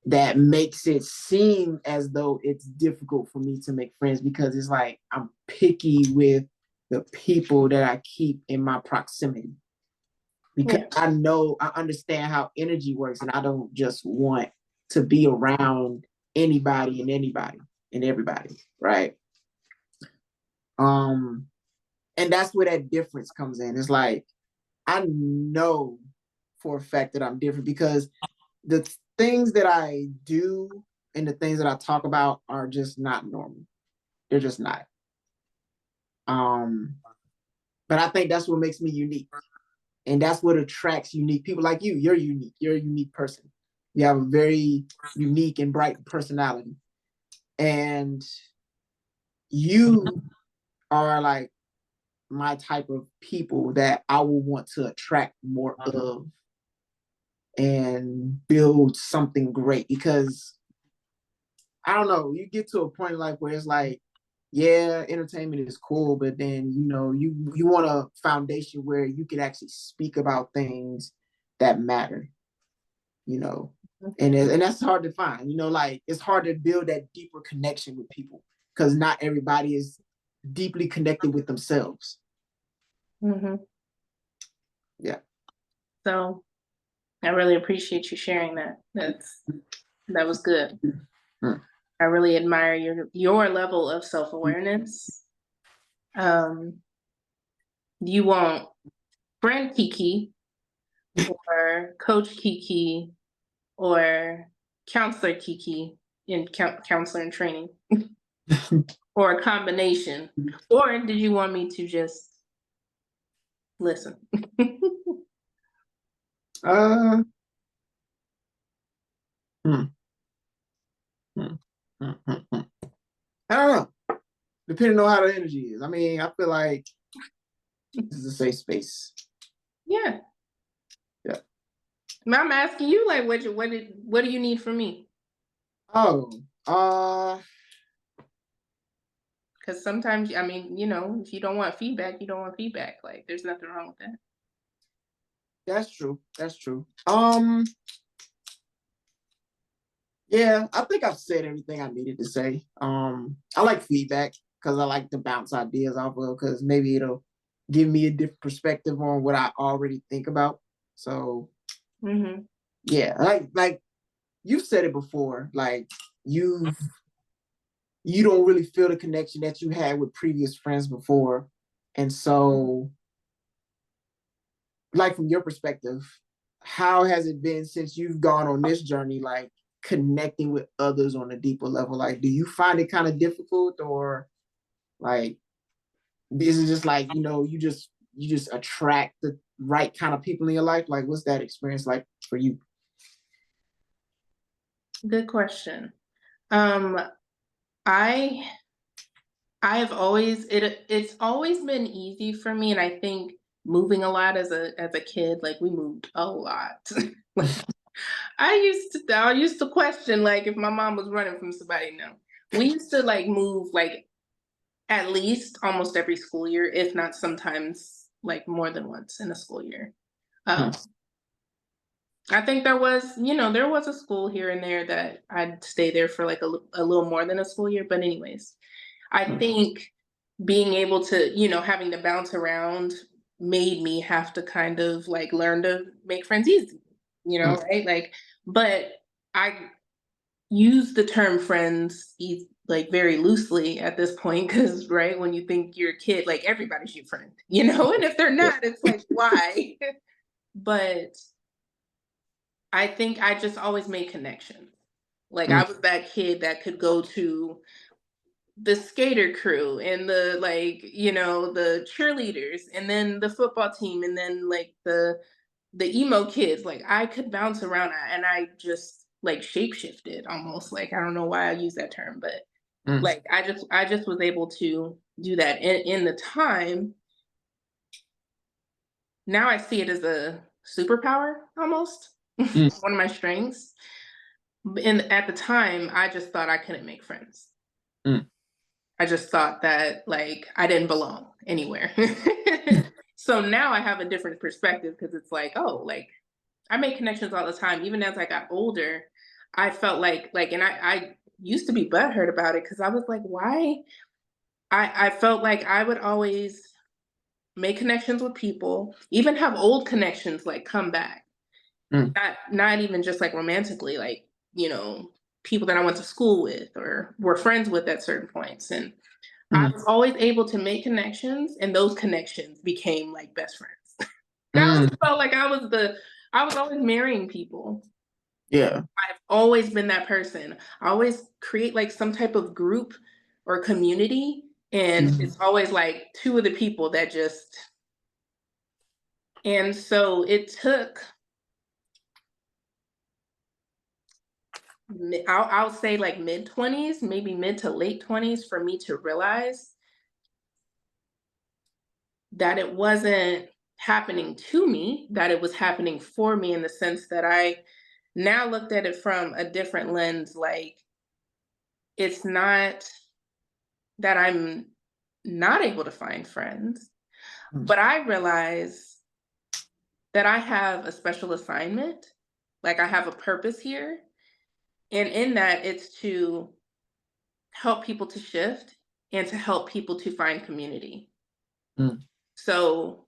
That makes it seem as though it's difficult for me to make friends, because it's like I'm picky with the people that I keep in my proximity. Because I understand how energy works, and I don't just want to be around anybody and everybody, right? And that's where that difference comes in. It's like, I know for a fact that I'm different because the things that I do and the things that I talk about are just not normal. They're just not. But I think that's what makes me unique. And that's what attracts unique people like you. You're unique. You're a unique person. You have a very unique and bright personality. And you are like my type of people that I will want to attract more of and build something great. Because I don't know, you get to a point in life where it's like, yeah, entertainment is cool, but then you want a foundation where you can actually speak about things that matter, and that's hard to find. Like, it's hard to build that deeper connection with people because not everybody is deeply connected with themselves. Mm-hmm. Yeah. So I really appreciate you sharing that. That was good. Mm. I really admire your level of self-awareness. You want friend Kiki or coach Kiki or counselor Kiki in counselor and training, or a combination, or did you want me to just listen? uh, hmm. Hmm. Hmm. Hmm. I don't know. Depending on how the energy is. I mean, I feel like this is a safe space. Yeah. Yeah. I'm asking you, like, what do you need from me? Oh, Because sometimes, I mean, if you don't want feedback, you don't want feedback. Like, there's nothing wrong with that. that's true. That's true. Yeah, I think I've said everything I needed to say. I like feedback because I like to bounce ideas off of, because maybe it'll give me a different perspective on what I already think about. So yeah, like you've said it before, like you don't really feel the connection that you had with previous friends before. And so, like, from your perspective, how has it been since you've gone on this journey, like connecting with others on a deeper level? Like, do you find it kind of difficult, or like, this is just like, you just attract the right kind of people in your life? Like, what's that experience like for you? Good question. I I've always it's always been easy for me, and I think moving a lot as a kid, like we moved a lot. I used to question, like, if my mom was running from somebody. No, we used to like move like at least almost every school year, if not sometimes like more than once in a school year. I think there was, there was a school here and there that I'd stay there for like a little more than a school year. But anyways, I think being able to, having to bounce around made me have to kind of like learn to make friends easy, right? Like, but I use the term friends like very loosely at this point because, right, when you think you're a kid, like everybody's your friend, and if they're not, it's like, why? But I think I just always made connections. Like I was that kid that could go to the skater crew and the like, the cheerleaders and then the football team and then like the emo kids. Like I could bounce around and I just like shapeshifted almost. Like I don't know why I use that term, but like I just was able to do that in the time. Now I see it as a superpower almost. One of my strengths. And at the time, I just thought I couldn't make friends. I just thought that like I didn't belong anywhere. So now I have a different perspective because it's like, oh, like I make connections all the time. Even as I got older, I felt like, and I used to be butthurt about it because I was like, why? I felt like I would always make connections with people, even have old connections like come back. Not even just like romantically, like, people that I went to school with or were friends with at certain points. And I was always able to make connections and those connections became like best friends. I always felt like I was always marrying people. Yeah. I've always been that person. I always create like some type of group or community. And it's always like two of the people that just, and so it took, I'll say like mid-20s, maybe mid to late 20s for me to realize that it wasn't happening to me, that it was happening for me in the sense that I now looked at it from a different lens. Like, it's not that I'm not able to find friends, but I realize that I have a special assignment. Like, I have a purpose here. And in that, it's to help people to shift and to help people to find community. So,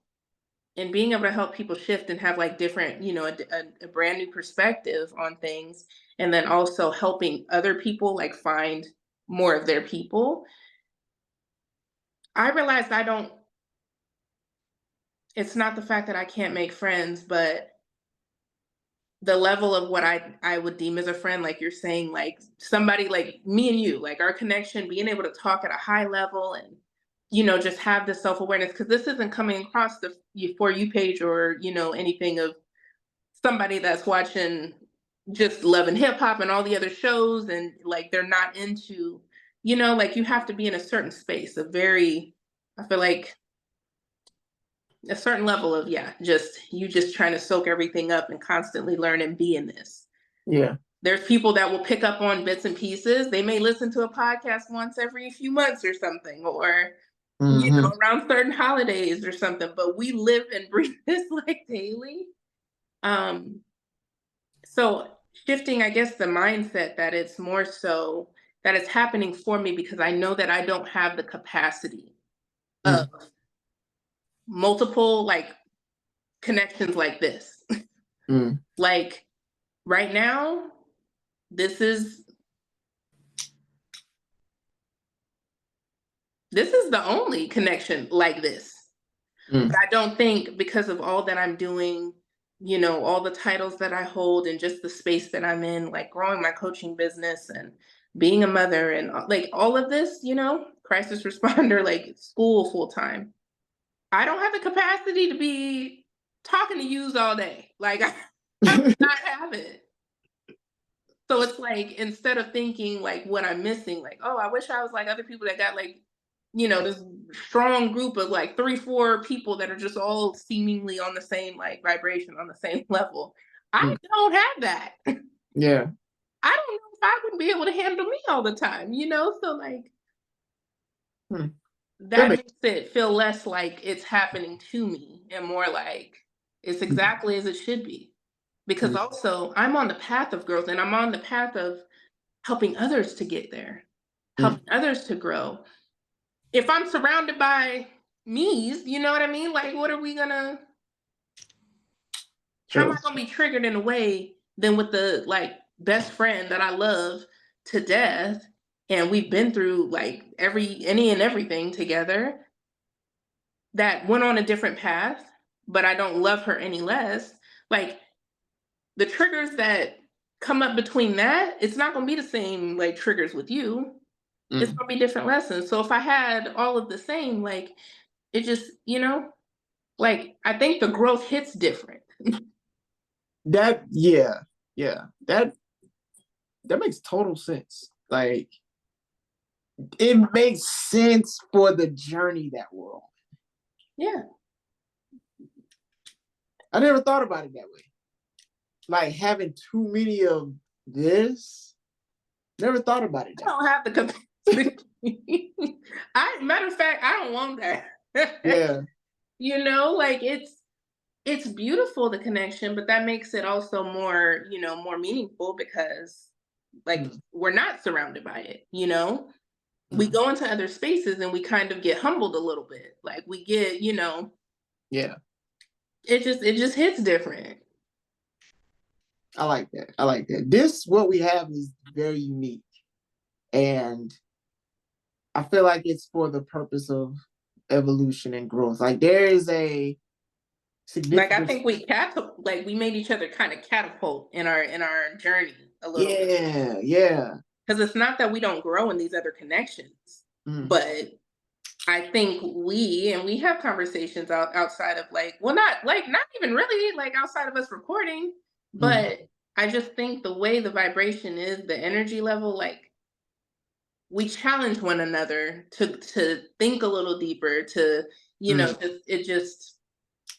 in being able to help people shift and have like different, a brand new perspective on things, and then also helping other people like find more of their people, I realized it's not the fact that I can't make friends, but the level of what I would deem as a friend, like you're saying, like somebody like me and you, like our connection, being able to talk at a high level and, just have the self-awareness, because this isn't coming across the For You page or, anything of somebody that's watching just Love and Hip Hop and all the other shows and like they're not into, like you have to be in a certain space, I feel like a certain level of just trying to soak everything up and constantly learn and be in this. Yeah. There's people that will pick up on bits and pieces. They may listen to a podcast once every few months or something, or around certain holidays or something, but we live and breathe this like daily. So shifting, I guess, the mindset that it's more so that it's happening for me because I know that I don't have the capacity of multiple like connections like this. Like right now, this is the only connection like this. But I don't think because of all that I'm doing, all the titles that I hold and just the space that I'm in, like growing my coaching business and being a mother and like all of this, crisis responder, like school full time. I don't have the capacity to be talking to yous all day. Like I do not have it. So it's like instead of thinking like what I'm missing, like, oh, I wish I was like other people that got like, this strong group of like 3-4 people that are just all seemingly on the same like vibration, on the same level. I don't have that. Yeah. I don't know if I would be able to handle me all the time, So like that makes it feel less like it's happening to me and more like It's exactly as it should be. Because also I'm on the path of growth and I'm on the path of helping others to get there, helping others to grow. If I'm surrounded by me's, you know what I mean? Like, what are we gonna, how am I gonna be triggered in a way than with the like best friend that I love to death and we've been through like any and everything together that went on a different path, but I don't love her any less. Like the triggers that come up between that, it's not gonna be the same like triggers with you. It's gonna be different lessons. So if I had all of the same, like it just, like I think the growth hits different. That makes total sense. Like it makes sense for the journey that we're on. Yeah. I never thought about it that way. Like having too many of this. Never thought about it. I don't have the capacity. Matter of fact, I don't want that. Yeah. Like it's beautiful, the connection, but that makes it also more, more meaningful because like we're not surrounded by it, we go into other spaces and we kind of get humbled a little bit. Like we get, yeah, it just hits different. I like that. This, what we have is very unique. And I feel like it's for the purpose of evolution and growth. Like there is a significant, like I think we made each other kind of catapult in our journey a little bit. Yeah. Because it's not that we don't grow in these other connections, but I think we have conversations outside of not even really like outside of us recording, but I just think the way the vibration is, the energy level, like we challenge one another to think a little deeper, to it just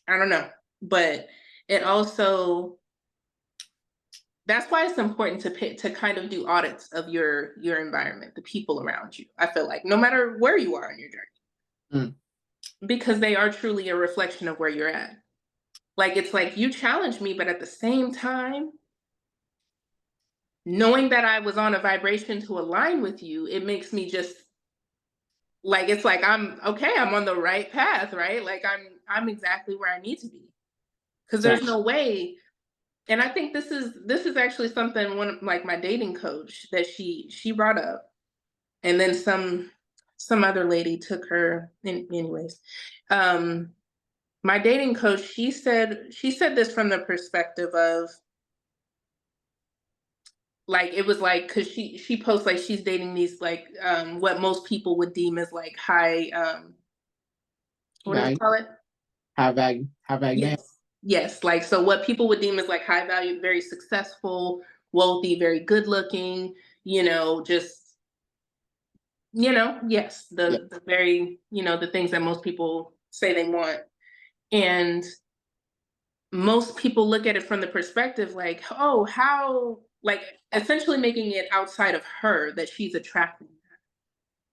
I don't know, but it also, that's why it's important to kind of do audits of your environment, the people around you. I feel like no matter where you are in your journey, because they are truly a reflection of where you're at. Like it's like you challenge me, but at the same time, knowing that I was on a vibration to align with you, it makes me just like, it's like I'm on the right path, right? Like I'm exactly where I need to be. Because there's no way. And I think this is actually something one of like my dating coach that she brought up, and then some other lady took her in anyways. My dating coach, she said this from the perspective of like, it was like, because she posts like she's dating these like what most people would deem as like high what do you call it? High value. Yes, like so what people would deem as like high value, very successful, wealthy, very good looking, just yes, the very, the things that most people say they want. And most people look at it from the perspective like, oh, how, like essentially making it outside of her that she's attracting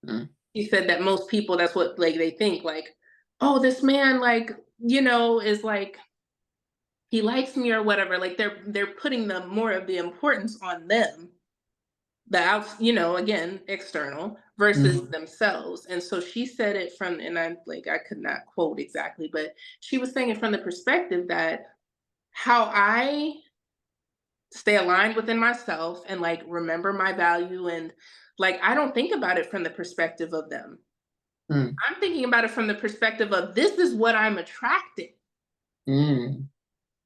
that. She said that most people, that's what like they think, like, oh, this man like, is like, he likes me or whatever. Like they're putting the more of the importance on them, the again, external versus themselves. And so she said it from, and I could not quote exactly, but she was saying it from the perspective that how I stay aligned within myself and like remember my value, and like I don't think about it from the perspective of them. I'm thinking about it from the perspective of this is what I'm attracting.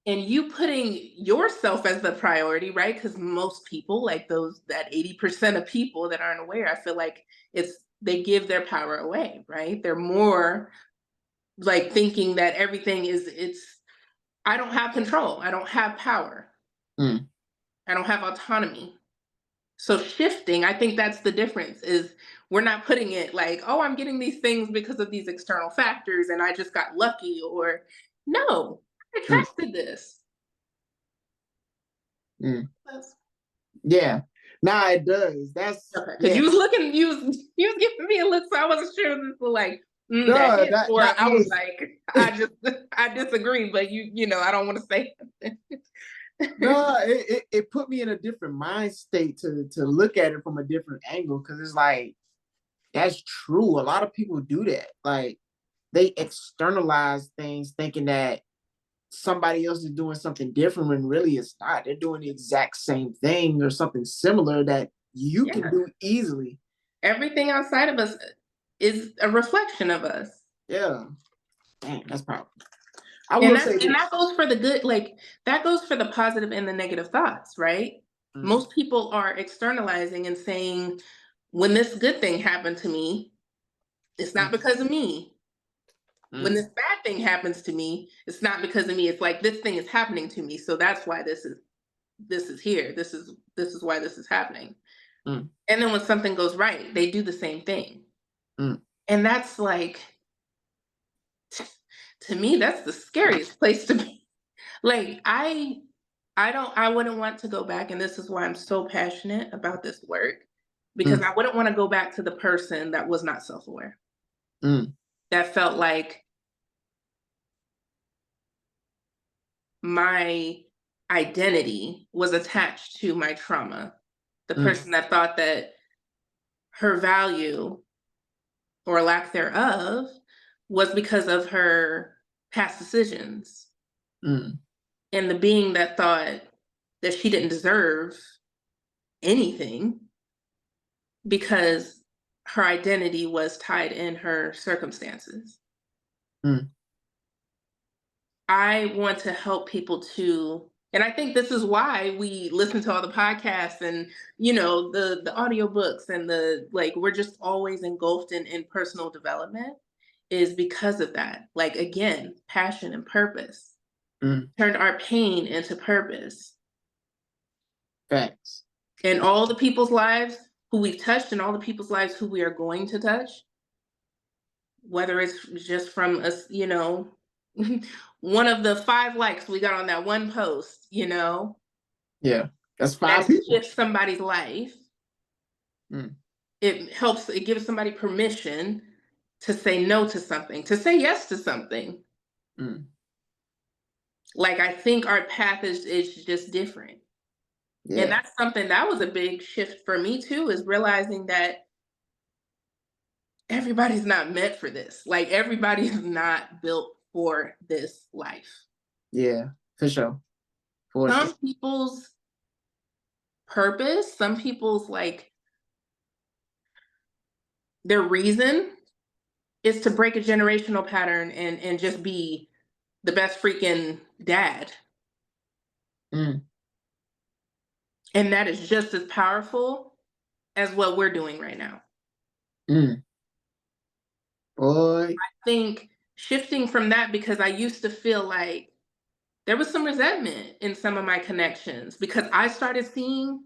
And you putting yourself as the priority, right? Because most people, like that 80% of people that aren't aware, I feel like they give their power away, right? They're more like thinking that everything I don't have control. I don't have power. I don't have autonomy. So shifting, I think that's the difference, is we're not putting it like, oh, I'm getting these things because of these external factors and I just got lucky, or no, I attracted this. Yeah. Nah, it does. That's because you was looking, you was giving me a look, so I wasn't sure this was like I I disagree, but you know, I don't want to say something. No, it put me in a different mind state to look at it from a different angle, because it's like, that's true. A lot of people do that. Like, they externalize things thinking that somebody else is doing something different when really it's not. They're doing the exact same thing or something similar that you can do easily. Everything outside of us is a reflection of us. Yeah. Dang, that's powerful. And that goes for the good, like that goes for the positive and the negative thoughts, right? Most people are externalizing and saying, when this good thing happened to me, it's not because of me. When this bad thing happens to me, it's not because of me. It's like, this thing is happening to me, so that's why this is here. This is why this is happening. And then when something goes right, they do the same thing. And that's like, to me, that's the scariest place to be. Like, I wouldn't want to go back, and this is why I'm so passionate about this work, because I wouldn't want to go back to the person that was not self-aware. That felt like my identity was attached to my trauma. The person that thought that her value or lack thereof was because of her past decisions. And the being that thought that she didn't deserve anything because her identity was tied in her circumstances. I want to help people to, and I think this is why we listen to all the podcasts and, you know, the audiobooks and we're just always engulfed in personal development, is because of that. Like, again, passion and purpose turned our pain into purpose. Facts. And all the people's lives who we've touched and all the people's lives who we are going to touch, whether it's just from us, you know, one of the 5 likes we got on that one post, you know. Yeah, that's 5 people. Shifts somebody's life. It gives somebody permission to say no to something, to say yes to something. Like, I think our path is just different. Yeah. And that's something that was a big shift for me too, is realizing that everybody's not meant for this. Like, everybody is not built for this life. Yeah, for sure. Some people's purpose, some people's their reason is to break a generational pattern and just be the best freaking dad. And that is just as powerful as what we're doing right now. Boy. I think shifting from that, because I used to feel like there was some resentment in some of my connections, because I started seeing,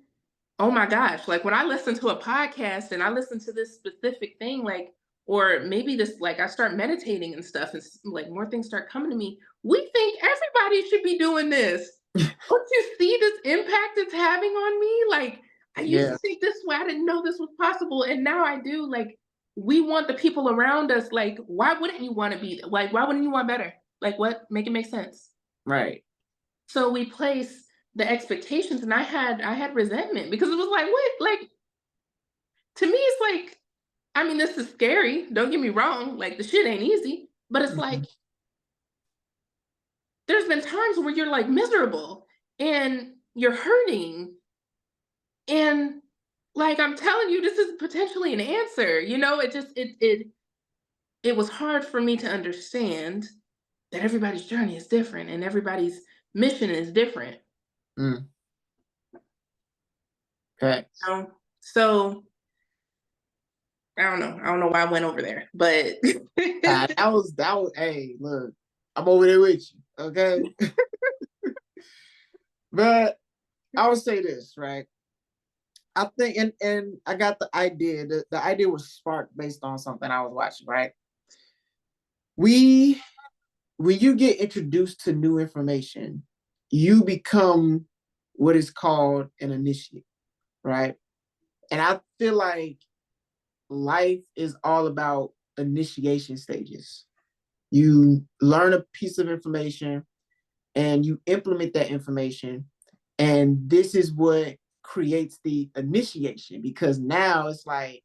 oh my gosh, like when I listen to a podcast and I listen to this specific thing, like, or maybe this, like I start meditating and stuff, and like more things start coming to me. We think everybody should be doing this. Don't you see this impact it's having on me? Like, I used to think this way. I didn't know this was possible. And now I do. Like, we want the people around us. Like, why wouldn't you want to be, like, why wouldn't you want better? Like, what? Make it make sense. Right. So we place the expectations, and I had resentment, because it was like, what? Like, to me, it's like, I mean, this is scary. Don't get me wrong. Like, the shit ain't easy, but it's like, there's been times where you're like miserable and you're hurting. And like, I'm telling you, this is potentially an answer. You know, it was hard for me to understand that everybody's journey is different and everybody's mission is different. Okay. So I don't know why I went over there, but that was, hey, look, I'm over there with you, okay? But I would say this, right? I think, and I got the idea. The idea was sparked based on something I was watching, right? When you get introduced to new information, you become what is called an initiate, right? And I feel like life is all about initiation stages. You learn a piece of information and you implement that information. And this is what creates the initiation, because now it's like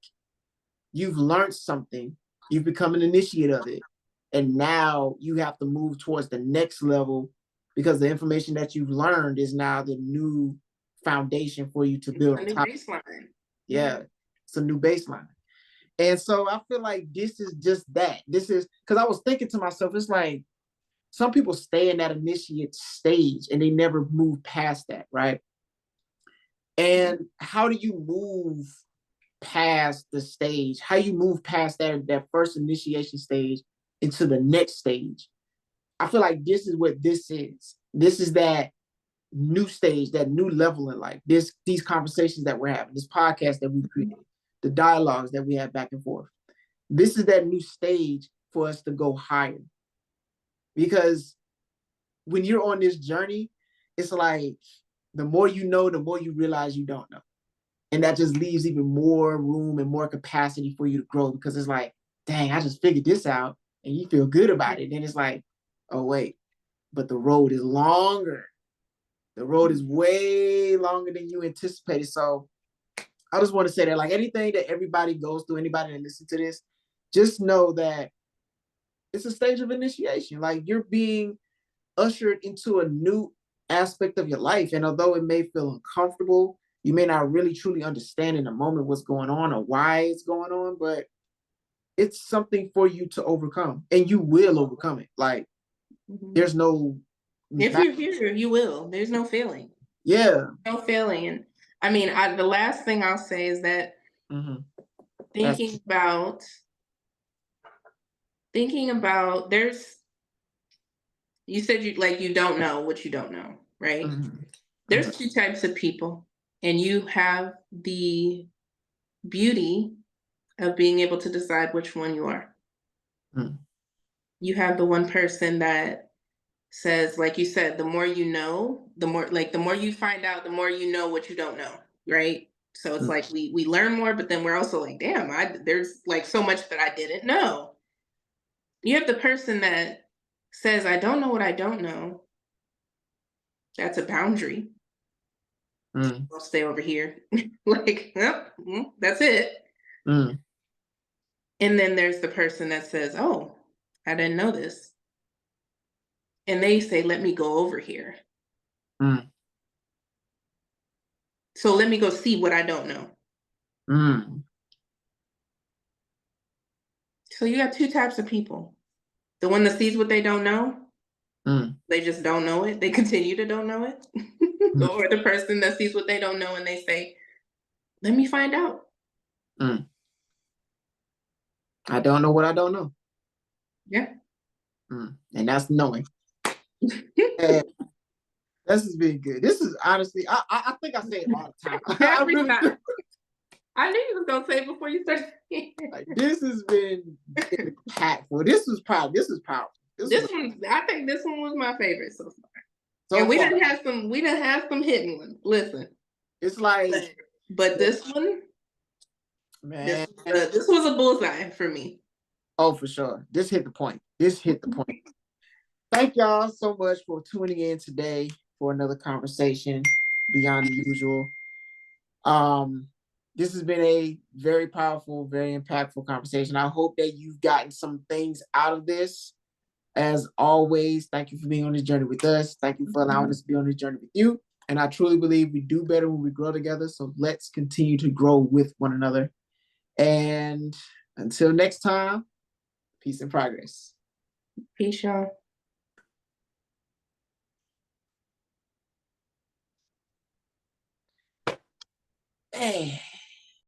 you've learned something, you've become an initiate of it. And now you have to move towards the next level because the information that you've learned is now the new foundation for you to build on top. Baseline. Yeah, it's a new baseline. And so I feel like this is just that. This is because I was thinking to myself, it's like some people stay in that initiate stage and they never move past that, right? And how do you move past the stage? How you move past that first initiation stage into the next stage? I feel like this is what this is. This is that new stage, that new level in life. These conversations that we're having, this podcast that we created, the dialogues that we have back and forth. This is that new stage for us to go higher. Because when you're on this journey, it's like the more you know, the more you realize you don't know. And that just leaves even more room and more capacity for you to grow, because it's like, dang, I just figured this out, and you feel good about it. Then it's like, oh, wait, but the road is longer. The road is way longer than you anticipated. So I just want to say that, like, anything that everybody goes through, anybody that listens to this, just know that it's a stage of initiation. Like, you're being ushered into a new aspect of your life. And although it may feel uncomfortable, you may not really truly understand in the moment what's going on or why it's going on, but it's something for you to overcome, and you will overcome it. Like, there's no, if you're here, you will. There's no failing. Yeah. No failing. And I mean, the last thing I'll say is that thinking about there's, you said you don't know what you don't know, right? There's two types of people, and you have the beauty of being able to decide which one you are. You have the one person that says, like you said, the more you know, the more you find out, the more you know what you don't know, right? So it's like we learn more, but then we're also like, damn, there's like so much that I didn't know. You have the person that says, I don't know what I don't know. That's a boundary. I'll stay over here. Like, that's it. And then there's the person that says, oh, I didn't know this. And they say, let me go over here. So let me go see what I don't know. So you got two types of people. The one that sees what they don't know, they just don't know it. They continue to don't know it. Or the person that sees what they don't know and they say, let me find out. I don't know what I don't know. Yeah. And that's knowing. And this has been good. This is honestly, I think I say it all the time. Every time. I knew you was gonna say it before you started. Like, this has been impactful. This is powerful. I think this one was my favorite so far. And we didn't have some hidden ones. Listen. It's like, but this one, man, this was a bullseye for me. Oh, for sure. This hit the point. Thank y'all so much for tuning in today for another conversation beyond the usual. This has been a very powerful, very impactful conversation. I hope that you've gotten some things out of this. As always, thank you for being on this journey with us. Thank you for allowing us to be on this journey with you. And I truly believe we do better when we grow together. So let's continue to grow with one another. And until next time, peace and progress. Peace, y'all. Hey.